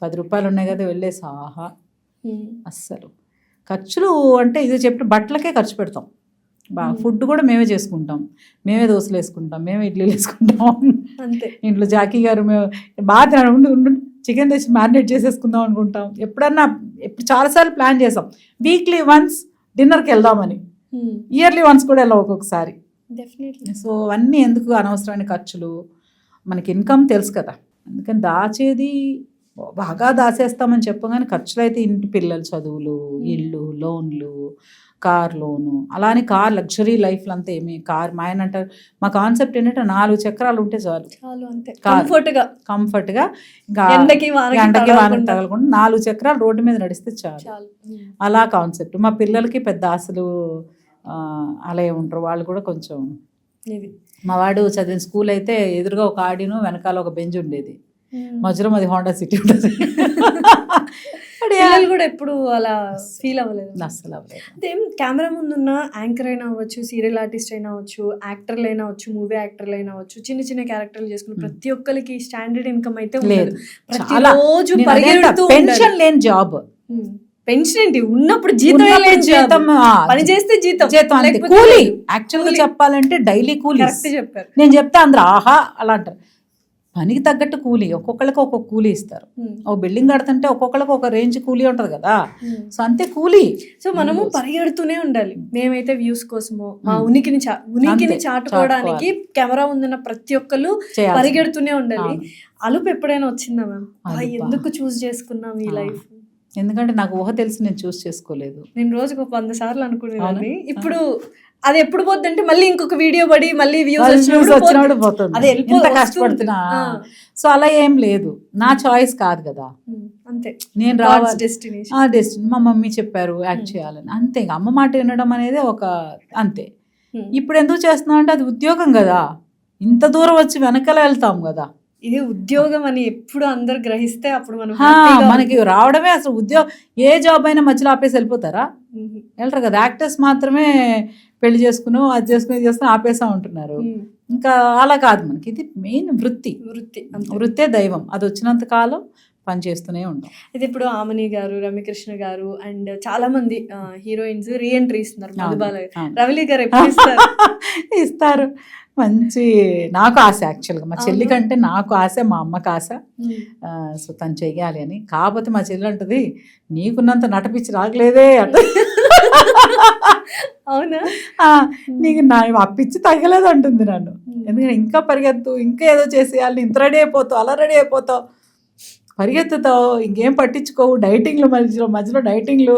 10 రూపాయలు ఉన్నాయి కదా వెళ్ళేసి ఆహా. అస్సలు ఖర్చులు అంటే ఇది చెప్పిన బట్టలకే ఖర్చు పెడతాం బాగా. ఫుడ్ కూడా మేమే చేసుకుంటాం, మేమే దోశలు వేసుకుంటాం, మేమే ఇడ్లీలు వేసుకుంటాం అంతే. ఇంట్లో జాకీ గారు మేము బాగా చికెన్ తెచ్చి మ్యారినేట్ చేసేసుకుందాం అనుకుంటాం. ఎప్పుడన్నా చాలాసార్లు ప్లాన్ చేసాం వీక్లీ వన్స్ డిన్నర్కి వెళ్దామని, ఇయర్లీ వన్స్ కూడా వెళ్ళాం ఒక్కొక్కసారి. సో అన్నీ ఎందుకు అనవసరమైన ఖర్చులు, మనకి ఇన్కమ్ తెలుసు కదా, అందుకని దాచేది బాగా దాచేస్తామని చెప్పగానే ఖర్చులు అయితే ఇంటి పిల్లల చదువులు, ఇల్లు, లోన్లు, కార్ లోను, అలానే కార్ లగ్జరీ లైఫ్లు అంతా ఏమి కార్. మా ఆయన అంటారు, మా కాన్సెప్ట్ ఏంటంటే 4 చక్రాలు ఉంటే చాలు, కంఫర్ట్గా ఇంకా ఎండకి వానకి తగలకుండా 4 చక్రాలు రోడ్డు మీద నడిస్తే చాలు, అలా కాన్సెప్ట్. మా పిల్లలకి పెద్ద ఆశలు అలా ఉంటారు, వాళ్ళు కూడా కొంచెం. మా వాడు చదివిన స్కూల్ అయితే ఎదురుగా ఒక ఆడిను, వెనకాల ఒక బెంచ్ ఉండేది, మధ్యలో అది హోండా సిటీ ఉంటుంది. కూడా ఎప్పుడు అలా ఫీల్ అవ్వలేదు, అస్సలు అవ్వలేదు. అదేం కెమెరా ముందున్న యాంకర్ అయినా అవ్వచ్చు, సీరియల్ ఆర్టిస్ట్ అయినా అవ్వచ్చు, యాక్టర్లు అయినా అవ్వచ్చు, మూవీ యాక్టర్లు అయినా అవ్వచ్చు, చిన్న చిన్న క్యారెక్టర్లు చేసుకుని ప్రతి ఒక్కరికి స్టాండర్డ్ ఇన్కమ్ అయితే లేదు. రోజు పెన్షన్ లేని జాబ్, పెన్షన్ ఏంటి ఉన్నప్పుడు జీతం, పని చేస్తే జీతం, కూలీ. యాక్చువల్ గా చెప్పాలంటే డైలీ కూలీ చెప్పారు. నేను చెప్తా అందరూ ఆహా అలా అంటారు. పనికి తగ్గట్టు కూలీ, ఒక్కొక్కరికి ఒక్కొక్క కూలీ ఇస్తారు. ఒక బిల్డింగ్ కడుతుంటే ఒక్కొక్కరికి ఒక రేంజ్ కూలీ ఉంటది కదా, సో అంతే కూలీ. సో మనము పరిగెడుతూనే ఉండాలి. మేమైతే వ్యూస్ కోసమో మా ఉనికిని చాటుకోవడానికి కెమెరా ముందున్న ప్రతి ఒక్కరు పరిగెడుతూనే ఉండాలి. అలుపు ఎప్పుడైనా వచ్చిందా మ్యామ్? ఎందుకు చూస్ చేసుకున్నాం ఈ లైఫ్? ఎందుకంటే నాకు ఊహ తెలిసి నేను చూస్ చేసుకోలేదు. నేను రోజుకు 100 సార్లు అనుకునేదాన్ని. ఇప్పుడు అది ఎప్పుడు పోద్ది అంటే మళ్ళీ ఇంకొక వీడియో పడి మళ్ళీ వ్యూస్ వచ్చినప్పుడు పోతుంది, ఎంత కష్టపడుతున్నా. సో అలా ఏం లేదు, నా చాయిస్ కాదు కదా, అంతే. నేను రావాలి డెస్టినీ, మా మమ్మీ చెప్పారు యాక్ట్ చేయాలని, అంతే. అమ్మ మాట వినడం అనేది ఒక అంతే. ఇప్పుడు ఎందుకు చేస్తున్నాం అంటే అది ఉద్యోగం కదా, ఇంత దూరం వచ్చి వెనకాల వెళ్తాం కదా. ఇది ఉద్యోగం అని ఎప్పుడు అందరు గ్రహిస్తే అప్పుడు మనకి రావడమే అసలు ఉద్యోగం. ఏ జాబ్ అయినా మధ్యలో ఆపేసి వెళ్ళిపోతారా? వెళ్ళరు కదా. యాక్టర్స్ మాత్రమే పెళ్లి చేసుకుని అది చేసుకుని ఆపేసా ఉంటున్నారు. ఇంకా అలా కాదు, మనకి ఇది మెయిన్ వృత్తే దైవం. అది వచ్చినంత కాలం పని చేస్తూనే ఉంటాం. అయితే ఇప్పుడు ఆమని గారు, రమ్యకృష్ణ గారు అండ్ చాలా మంది హీరోయిన్స్ రీఎంట్రీ ఇస్తున్నారు. మధుబాల, రవిలి గారు ఎప్పుడు ఇస్తారు? మంచి నాకు ఆశ, యాక్చువల్గా మా చెల్లి కంటే నాకు ఆశ, మా అమ్మకి ఆశ. సో తను చెయ్యాలి అని. కాకపోతే మా చెల్లి అంటది, నీకున్నంత నటపిచ్చి రాకలేదే అంట. అవునా? నీకు నా అప్పిచ్చి తగ్గలేదు అంటుంది నన్ను. ఎందుకంటే ఇంకా పరిగెత్తు, ఇంకా ఏదో చేసేయాలి, ఇంత రెడీ అయిపోతావు, అలా రెడీ అయిపోతావు, పరిగెత్తుతావు, ఇంకేం పట్టించుకోవు, డైటింగ్లు మధ్యలో డైటింగ్లు,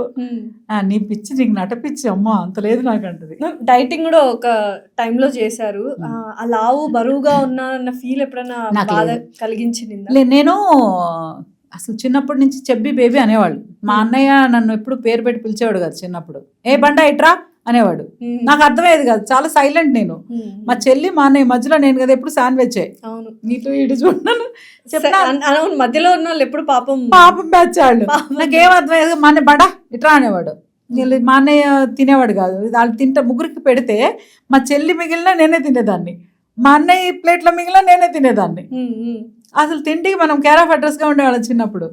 నీ పిచ్చి నీకు నటపిచ్చి అమ్మా అంత లేదు నాకు అంటది. డైటింగ్ కూడా ఒక టైంలో చేశారు. ఆ లావు బరువుగా ఉన్నానన్న ఫీల్ ఎప్పుడైనా బాధ కలిగించింది? నేను అసలు చిన్నప్పటి నుంచి చెబ్బి బేబీ అనేవాళ్ళు. మా అన్నయ్య నన్ను ఎప్పుడు పేరు పెట్టి పిలిచేవాడు కదా చిన్నప్పుడు. ఏ బండ ఇట్రా అనేవాడు. నాకు అర్థమయ్యేది కాదు, చాలా సైలెంట్ నేను. మా చెల్లి మా అన్నయ్య మధ్యలో నేను కదా ఎప్పుడు శాండ్విచ్, నీతో ఇటు చూడను మధ్యలో ఉన్న వాళ్ళు ఎప్పుడు పాపం బ్యాచ్ వాళ్ళు. నాకేం అర్థమయ్యేది, మా అన్నయ్య బండ ఇట్రా అనేవాడు. మా అన్నయ్య తినేవాడు కాదు. వాళ్ళు ముగ్గురికి పెడితే మా చెల్లి మిగిలిన నేనే తినేదాన్ని, మా అన్నయ్య ప్లేట్లో మిగిలిన నేనే తినేదాన్ని. అసలు తిండికి మనం కేర్ ఆఫ్ అడ్రస్గా ఉండేవాళ్ళం చిన్నప్పుడు.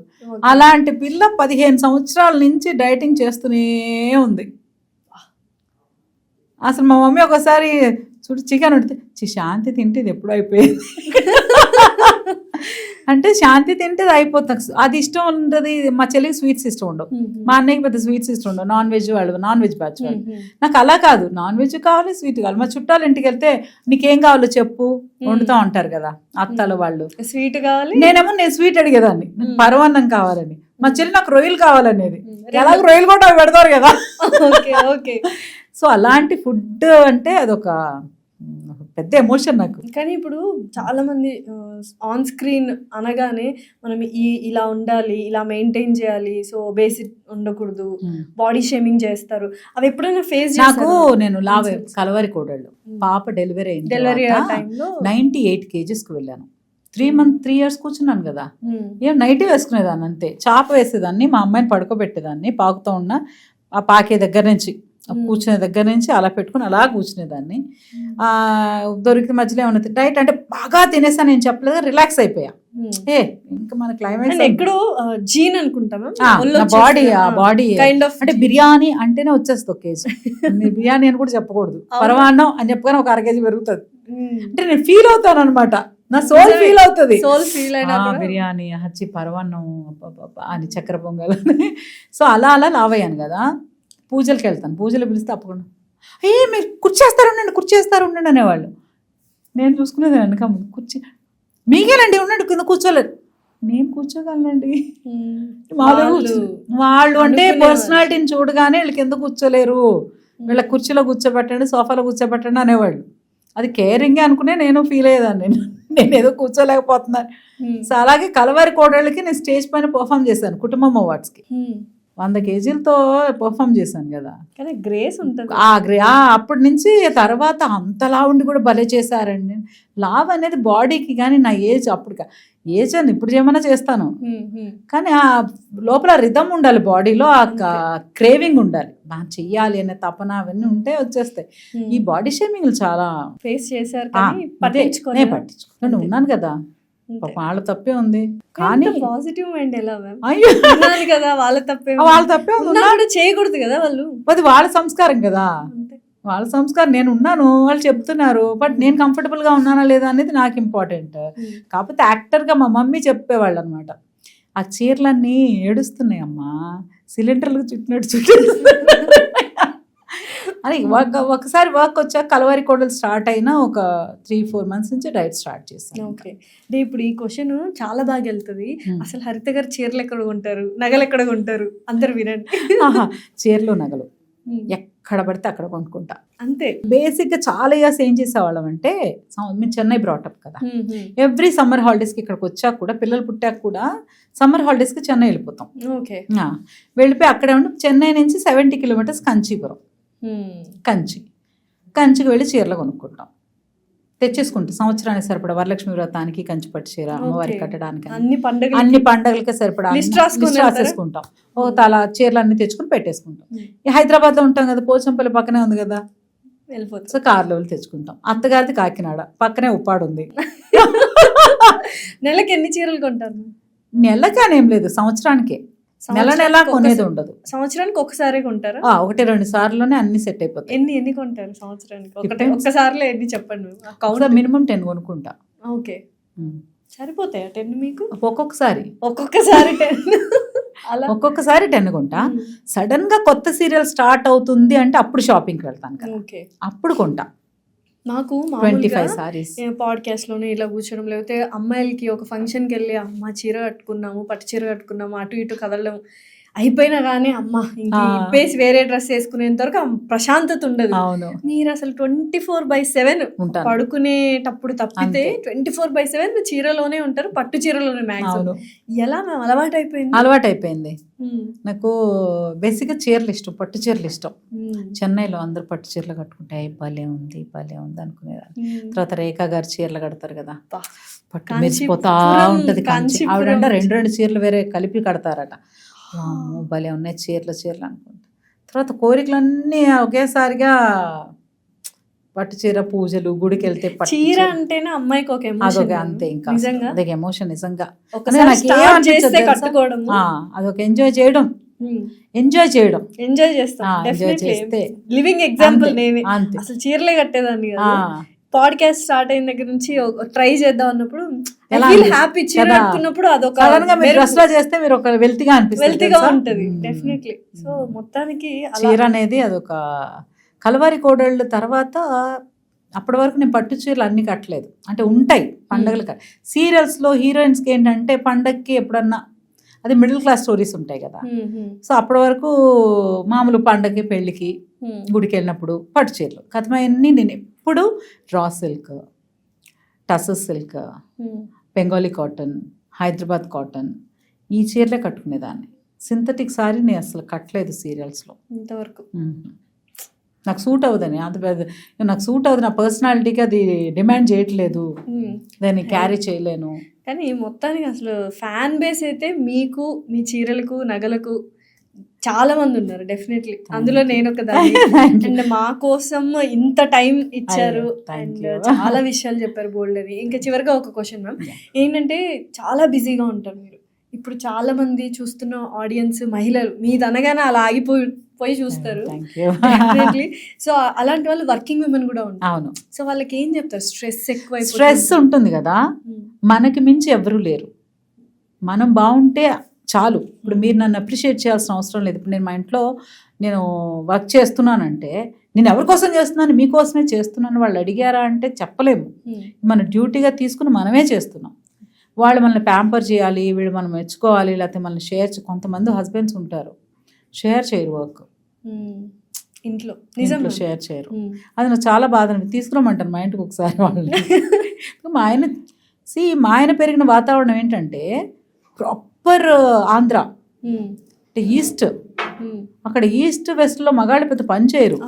అలాంటి పిల్ల 15 సంవత్సరాల నుంచి డైటింగ్ చేస్తూనే ఉంది. అసలు మా మమ్మీ ఒకసారి చూడు చికెన్ వండితే శాంతి తింటే ఇది ఎప్పుడు అయిపోయింది అంటే శాంతి తింటే అది అయిపోతుంది, అది ఇష్టం ఉంటుంది. మా చెల్లికి స్వీట్స్ ఇష్టం ఉండవు, మా అన్నయ్యకి పెద్ద స్వీట్స్ ఇష్టం ఉండవు, నాన్ వెజ్ బ్యాచ్ వాళ్ళు. నాకు అలా కాదు, నాన్ వెజ్ కావాలి, స్వీట్ కావాలి. మా చుట్టాలు ఇంటికి వెళ్తే నీకేం కావాలో చెప్పు వండుతా ఉంటారు కదా అత్తలు వాళ్ళు, స్వీట్ కావాలి. నేను స్వీట్ అడిగేదాన్ని, పరమాన్నం కావాలని. మా చెల్లి నాకు రొయ్యలు కావాలనేది. ఎలాగో రొయ్యలు కూడా అవి పెడతారు కదా. సో అలాంటి ఫుడ్ అంటే అదొక పెద్ద ఎమోషన్ నాకు. కానీ ఇప్పుడు చాలా మంది ఆన్ స్క్రీన్ అనగానే మనం ఇలా ఉండాలి, ఇలా మెయింటైన్ చేయాలి, సో బేసిక్ ఉండకూడదు, బాడీ షేమింగ్ చేస్తారు. అవి ఎప్పుడైనా ఫేస్ నాకు నేను కలవరి కోడళ్ళు పాప డెలివరీ అయింది, డెలివరీ టైంలో 98 kgs వెళ్ళాను. 3 years కూర్చున్నాను కదా, నైట్ వేసుకునేదాన్ని అంతే, చాప వేసేదాన్ని, మా అమ్మాయిని పడుకోబెట్టేదాన్ని, పాకుతూ ఉన్న ఆ పాకే దగ్గర నుంచి కూర్చునే దగ్గర నుంచి అలా పెట్టుకుని అలా కూర్చునేదాన్ని. దొరికిన మధ్యలో ఏమన్నా డైట్ అంటే బాగా తినేసాను నేను చెప్పలేదు, రిలాక్స్ అయిపోయా. ఇంకా మన క్లైమాక్స్ ఎక్కడో జీన్ అనుకుంటామా, బాడీ అంటే బిర్యానీ అంటేనే వచ్చేస్తుంది ఒక కేజీ. బిర్యానీ అని కూడా చెప్పకూడదు, పరమాన్నం అని చెప్పగానే ఒక 1 kg పెరుగుతుంది. అంటే నేను ఫీల్ అవుతాను అనమాట, నా సోల్ ఫీల్ అవుతుంది. బిర్యానీ హచ్చి పరమాన్నం అని చక్కెర పొంగల్ అని. సో అలా లావయ్యాను కదా. పూజలకి వెళ్తాను, పూజలు పిలిస్తే తప్పకుండా మీరు కుర్చేస్తారు ఉండండి అనేవాళ్ళు. నేను చూసుకునేది వెనక కుర్చీ మీకేనండి ఉండండి, కింద కూర్చోలేదు. నేను కూర్చోగలనండి. వాళ్ళు అంటే పర్సనాలిటీని చూడగానే వీళ్ళకి ఎందుకు కూర్చోలేరు, వీళ్ళ కుర్చీలో కూర్చోబెట్టండి, సోఫాలో కూర్చోబెట్టండి అనేవాళ్ళు. అది కేరింగే అనుకునే నేను ఫీల్ అయ్యేదాన్ని, నేను ఏదో కూర్చోలేకపోతున్నాను. సో అలాగే కలవారి కోడళ్ళకి నేను స్టేజ్ పైన పర్ఫామ్ చేశాను కుటుంబం అవార్డ్స్కి. 100 kgలతో పర్ఫామ్ చేశాను కదా. కానీ గ్రేస్ ఉంటుంది. అప్పటి నుంచి తర్వాత అంతలా ఉండి కూడా భలే చేశారండి. లావ్ అనేది బాడీకి, కానీ నా ఏజ్ అప్పుడు ఏజ్ అని ఇప్పుడు ఏమైనా చేస్తాను, కానీ ఆ లోపల రిథమ్ ఉండాలి, బాడీలో ఆ క్రేవింగ్ ఉండాలి, బాగా చెయ్యాలి అనే తపన అవన్నీ ఉంటే వచ్చేస్తాయి. ఈ బాడీ షేమింగ్ చాలా ఫేస్ చేశారు, పట్టించుకున్నాను ఉన్నాను కదా. వాళ్ళ తప్పే ఉంది, కానీ పాజిటివ్ మైండ్ ఎలా కదా, వాళ్ళ తప్పే ఉంది, చేయకూడదు కదా వాళ్ళు, అది వాళ్ళ సంస్కారం కదా, వాళ్ళ సంస్కారం. నేను ఉన్నాను, వాళ్ళు చెప్తున్నారు, బట్ నేను కంఫర్టబుల్ గా ఉన్నానా లేదా అనేది నాకు ఇంపార్టెంట్. కాకపోతే యాక్టర్ గా మా మమ్మీ చెప్పేవాళ్ళు అనమాట, ఆ చీరలన్నీ ఏడుస్తున్నాయి అమ్మా, సిలిండర్లకు చుట్టినట్టు అని. ఒకసారి వర్క్ వచ్చాక కలవారి కోడలు స్టార్ట్ అయినా ఒక 3-4 months నుంచి డైట్ స్టార్ట్ చేస్తాను. ఓకే, అంటే ఇప్పుడు ఈ క్వశ్చన్ చాలా బాగా వెళ్తుంది. అసలు హరిత గారు చీరలు ఎక్కడ కొంటారు, నగలు ఎక్కడ కొంటారు, అందరు వినండి. చీరలు నగలు ఎక్కడ పడితే అక్కడ కొనుక్కుంటా అంతే. బేసిక్గా చాలా ఇయర్స్ ఏం చేసేవాళ్ళం అంటే, మేము చెన్నై బ్రాటప్ కదా, ఎవ్రీ సమ్మర్ హాలిడేస్కి ఇక్కడికి వచ్చాక కూడా, పిల్లలు పుట్టాక కూడా సమ్మర్ హాలిడేస్కి చెన్నై వెళ్ళిపోతాం. ఓకే, వెళ్ళిపోయి అక్కడే ఉండి చెన్నై నుంచి 70 kilometers కంచీపురం, కంచికి వెళ్ళి చీరలు కొనుక్కుంటాం, తెచ్చేసుకుంటాం. సంవత్సరానికి సరిపడా వరలక్ష్మి వ్రతానికి కంచి పట్టు చీర, అమ్మవారికి కట్టడానికి, అన్ని పండుగలకి సరిపడా రాసేసుకుంటాం. ఓ తల చీరలు అన్ని తెచ్చుకుని పెట్టేసుకుంటాం. హైదరాబాద్ లో ఉంటాం కదా, పోచంపల్లి పక్కనే ఉంది కదా, వెళ్ళిపోతాం. సో కార్లో వెళ్ళి తెచ్చుకుంటాం. అత్తగారిది కాకినాడ, పక్కనే ఉప్పాడు ఉంది. నెలకి ఎన్ని చీరలు కొంటారు? నెలకి అనేం లేదు, సంవత్సరానికే. నెల కొనేది ఉండదు, సంవత్సరానికి ఒకసారి కొంటారా? 1-2 సార్లునే అన్ని సెట్ అయిపోతాయి. ఎన్ని కొంటారు సంవత్సరానికి? ఒక్కసారిలో ఎన్ని చెప్పండి? మినిమం 10 కొనుక్కుంటా. ఓకే, సరిపోతాయా 10 మీకు? ఒక్కొక్కసారి 10 అలా ఒక్కొక్కసారి 10 కొంటా. సడన్ గా కొత్త సీరియల్ స్టార్ట్ అవుతుంది అంటే అప్పుడు షాపింగ్కి వెళ్తాను కదా, అప్పుడు కొంటా. నాకు 25 sarees పాడ్కాస్ట్ లోనే ఇలా కూర్చోడం, లేకపోతే అమ్మాయిలకి ఒక ఫంక్షన్కి వెళ్ళి అమ్మ చీర కట్టుకున్నాము, పట్టు చీర కట్టుకున్నాము, అటు ఇటు కదలడం అయిపోయినా కానీ అమ్మ ఇంక ఇప్పేసి వేరే డ్రెస్ వేసుకునేంత వరకు ప్రశాంతత ఉండదు. మీరు అసలు 24/7 పడుకునేటప్పుడు తప్పితే 24/7 చీరలోనే ఉంటారు, పట్టు చీరలోనే మ్యాక్సిమం. ఎలా మేము అలవాటైపోయింది. నాకు బేసిక్గా చీరలు ఇష్టం, పట్టు చీరలు ఇష్టం. చెన్నైలో అందరు పట్టు చీరలు కట్టుకుంటే భలే ఉంది అనుకునేదాన్ని. తర్వాత రేఖా గారు చీరలు కడతారు కదా, పట్టు మెరిసిపోతా ఉంటది. ఆవిడంటే 2 చీరలు వేరే కలిపి కడతారట. భలే ఉన్నాయి చీరలు అనుకుంటా. తర్వాత కోరికలన్నీ ఒకేసారిగా పట్టు చీర, పూజలు, గుడికి వెళ్తే పట్టు చీర చీర. అంటేనే అమ్మాయికి ఒక అదొక ఎమోషన్ అంతే ఇంకా నిజంగా. అదొక ఎమోషన్ నిజంగా. ఒకసారి నాకు start ఏమనిపించదు చేస్తే తెలుసా? కట్టుకోవడము. అదొక ఎంజాయ్ చేయడం, ఎంజాయ్ చేయడం. ఎంజాయ్ చేస్తాం ఎంజాయ్ చేస్తే లివింగ్ ఎగ్జాంపుల్ అంతే, నేనే. అంతే. అసలు చీరలే కట్టేదాన్ని ఆ, కాదు. పాడ్కాస్ట్ స్టార్ట్ అయిన దగ్గర నుంచి ట్రై చేద్దాం అన్నప్పుడు ఎలా ఫీల్ అనిపిస్తుంది హ్యాపీ. చీర కదా? కట్టుకున్నప్పుడు అదొక సడన్ గా మీరు డ్రెస్ లో చేస్తే మీరు ఒక వెల్తిగా అనిపిస్తుంది వెల్తీగా తెలుసా? ఉంటది డెఫినెట్లీ. సో మొత్తానికి అలా చీర అనేది అదొక కలవారి కోడళ్ళు తర్వాత అప్పటి వరకు నేను పట్టు చీరలు అన్ని కట్టలేదు. అంటే ఉంటాయి పండగలు. సీరియల్స్లో హీరోయిన్స్కి ఏంటంటే పండగకి ఎప్పుడన్నా అది మిడిల్ క్లాస్ స్టోరీస్ ఉంటాయి కదా. సో అప్పటి వరకు మామూలు పండగకి, పెళ్ళికి, గుడికి వెళ్ళినప్పుడు పట్టు చీరలు కథమన్నీ. నేను ఎప్పుడు raw silk, tussar silk, Bengali cotton, Hyderabad cotton ఈ చీరలే కట్టుకునేదాన్ని. సింథటిక్ సారీ నేను అసలు కట్టలేదు సీరియల్స్లో ఇంతవరకు. నాకు సూట్ అవ్వదని, అంత పెద్ద నాకు సూట్ అవ్వదు, నా పర్సనాలిటీకి అది డిమాండ్ చేయట్లేదు, దాన్ని క్యారీ చేయలేను. కానీ మొత్తానికి అసలు ఫ్యాన్ బేస్ అయితే మీకు, మీ చీరలకు, నగలకు చాలా మంది ఉన్నారు డెఫినెట్లీ. అందులో నేను ఒక దాన్ని. అండ్ మా కోసం ఇంత టైం ఇచ్చారు అండ్ చాలా విషయాలు చెప్పారు బోల్డ్ అని. ఇంకా చివరిగా ఒక క్వశ్చన్ మ్యామ్, ఏంటంటే చాలా బిజీగా ఉంటారు మీరు. ఇప్పుడు చాలా మంది చూస్తున్న ఆడియన్స్ మహిళలు మీదనగానే అలా పోయి చూస్తారు డెఫినెట్లీ. సో అలాంటి వాళ్ళు వర్కింగ్ విమెన్ కూడా ఉంటారు. అవును. సో వాళ్ళకి ఏం చెప్తారు? స్ట్రెస్ ఉంటుంది కదా, మనకి మించి ఎవరూ లేరు. మనం బాగుంటే చాలు. ఇప్పుడు మీరు నన్ను అప్రిషియేట్ చేయాల్సిన అవసరం లేదు. ఇప్పుడు నేను మా ఇంట్లో నేను వర్క్ చేస్తున్నానంటే నేను ఎవరి కోసం చేస్తున్నాను, మీకోసమే చేస్తున్నాను. వాళ్ళు అడిగారా అంటే చెప్పలేము. మన డ్యూటీగా తీసుకుని మనమే చేస్తున్నాం. వాళ్ళు మనల్ని ప్యాంపర్ చేయాలి, వీళ్ళు మనం మెచ్చుకోవాలి, లేకపోతే మనల్ని కొంతమంది హస్బెండ్స్ ఉంటారు షేర్ చేయరు వర్క్, ఇంట్లో షేర్ చేయరు. అది నాకు చాలా బాధ అనిపిస్తుంది. తీసుకురమ్మంటాను మా ఇంటికి ఒకసారి వాళ్ళని. మా ఆయన పెరిగిన వాతావరణం ఏంటంటే ప్రాపర్ ఆంధ్ర అంటే ఈస్ట్. అక్కడ ఈస్ట్ వెస్ట్ లో మగాళ్ళు పెద్ద పని చేయరు,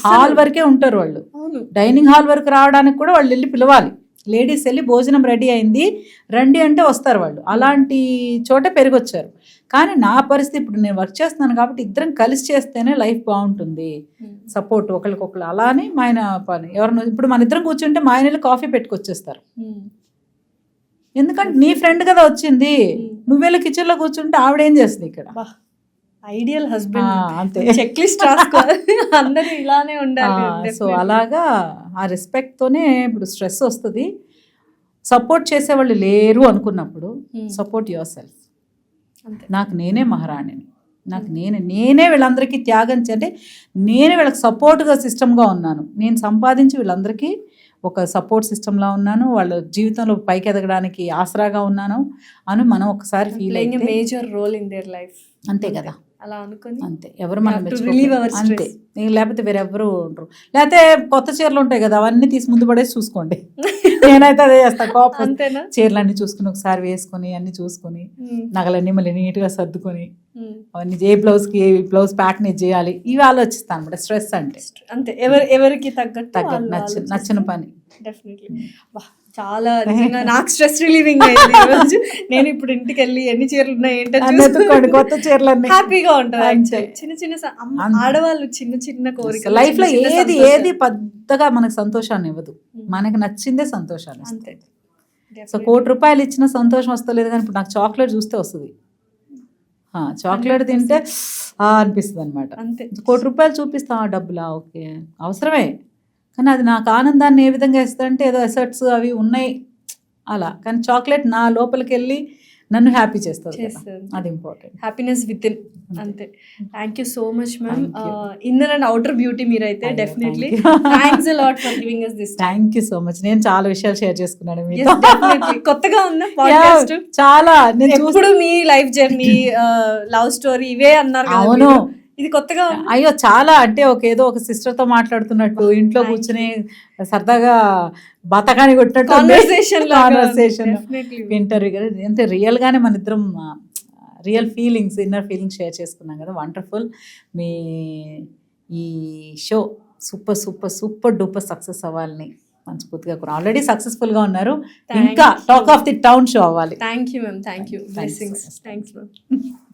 హాల్ వరకే ఉంటారు వాళ్ళు. డైనింగ్ హాల్ వరకు రావడానికి కూడా వాళ్ళు వెళ్ళి పిలవాలి. లేడీస్ వెళ్ళి భోజనం రెడీ అయింది రండి అంటే వస్తారు వాళ్ళు. అలాంటి చోట పెరిగొచ్చారు. కానీ నా పరిస్థితి ఇప్పుడు నేను వర్క్ చేస్తున్నాను కాబట్టి ఇద్దరం కలిసి చేస్తేనే లైఫ్ బాగుంటుంది, సపోర్ట్ ఒకరికొకరు. అలానే మా ఆయన పని ఎవరిని ఇప్పుడు మన ఇద్దరం కూర్చుంటే మా ఆయన కాఫీ పెట్టుకొచ్చేస్తారు. ఎందుకంటే నీ ఫ్రెండ్ కదా వచ్చింది, నువ్వెళ్ళి కిచెన్ లో కూర్చుంటే ఆవిడేం చేస్తుంది ఇక్కడ? ఐడియల్ హస్బెండ్ అంతే. చెక్ లిస్ట్ అందరూ ఇలానే ఉండాలి. సో అలాగా ఆ రెస్పెక్ట్ తోనే ఇప్పుడు స్ట్రెస్ వస్తుంది. సపోర్ట్ చేసేవాళ్ళు లేరు అనుకున్నప్పుడు సపోర్ట్ యువర్ సెల్ఫ్. నాకు నేనే మహారాణిని, నాకు నేనే వీళ్ళందరికీ త్యాగం అంటే నేనే వీళ్ళకి సపోర్ట్గా సిస్టమ్గా ఉన్నాను. నేను సంపాదించి వీళ్ళందరికీ ఒక సపోర్ట్ సిస్టమ్లా ఉన్నాను, వాళ్ళ జీవితంలో పైకి ఎదగడానికి ఆసరాగా ఉన్నాను అని మనం ఒకసారి ఫీల్ అయితే major role in their life. అంతే కదా, అలా అనుకుని అంతే. ఎవరు మనం అంతే, లేకపోతే వేరెవరు ఉండరు. లేకపోతే కొత్త చీరలు ఉంటాయి కదా, అవన్నీ తీసి ముందు పడేసి చూసుకోండి. నేనైతే అదే చేస్తాను. కోపం చీరలన్నీ చూసుకుని ఒకసారి వేసుకొని అన్ని చూసుకొని నగలన్నీ మళ్ళీ నీట్గా సర్దుకొని అవన్నీ ఏ బ్లౌజ్కి ఏ బ్లౌజ్ ప్యాక్ని చేయాలి ఇవి ఆలోచిస్తాను అనమాట. స్ట్రెస్ అంటే అంతే, ఎవరికి తగ్గట్టు నచ్చిన పని. డెఫినెట్లీ. చాలా నిజంగా నాకు స్ట్రెస్ రిలీవింగ్ అయింది ఈరోజు. నేను ఇప్పుడు ఇంటికి వెళ్ళి ఎన్ని చీరలు ఉన్నాయి ఏంటంటే కొత్త చీరలన్నీ హ్యాపీగా ఉంటుంది. చిన్న చిన్న ఆడవాళ్ళు చిన్న చిన్న కోరిక లైఫ్ లో ఏది పెద్దగా మనకు సంతోషాన్ని ఇవ్వదు, మనకి నచ్చిందే సంతోషాన్ని ఇస్తుంది. సో ₹1,00,000 ఇచ్చిన సంతోషం వస్తలేదు, కానీ ఇప్పుడు నాకు చాక్లెట్ చూస్తే వస్తుంది. చాక్లెట్ తింటే అనిపిస్తుంది అనమాట. ₹1,00,000 చూపిస్తా, డబ్బులా ఓకే అవసరమే, కానీ అది నాకు ఆనందాన్ని ఏ విధంగా ఇస్తుందంటే ఏదో ఎసర్ట్స్ అవి ఉన్నాయి అలా. కానీ చాక్లెట్ నా లోపలికి వెళ్ళి నన్ను హ్యాపీ చేస్తుంది, అది ఇంపార్టెంట్. హ్యాపీనెస్ విత్ ఇన్, అంతే. Thank you so much ma'am. Inner and outer beauty మీరైతే. Definitely thanks a lot for giving us this. Thank you so much. నేను చాలా విషయాలు షేర్ చేసుకున్నాను మీతో. కొత్తగా ఉందా పాడ్కాస్ట్? చాలా. నేను ఎప్పుడు మీ లైఫ్ జర్నీ, లవ్ స్టోరీ ఇవే అన్నారు కదా. అవును, ఇది కొత్తగా. అయ్యో చాలా, అంటే ఏదో ఒక సిస్టర్ తో మాట్లాడుతున్నట్టు ఇంట్లో కూర్చుని సరదాగా బతకాని కొట్టినట్టు కాన్వర్సేషన్ ఇంటర్వ్యూ. అంటే రియల్ గానే మన ఇద్దరం real feelings, inner feelings share చేసుకున్నాం కదా. వండర్ఫుల్. మీ ఈ show super super super duper success అవ్వాలని మనస్ఫూర్తిగా కూడా. ఆల్రెడీ సక్సెస్ఫుల్ గా ఉన్నారు, ఇంకా talk of the town show అవ్వాలి. Thank you ma'am. Thank you. Blessings. Thanks ma'am.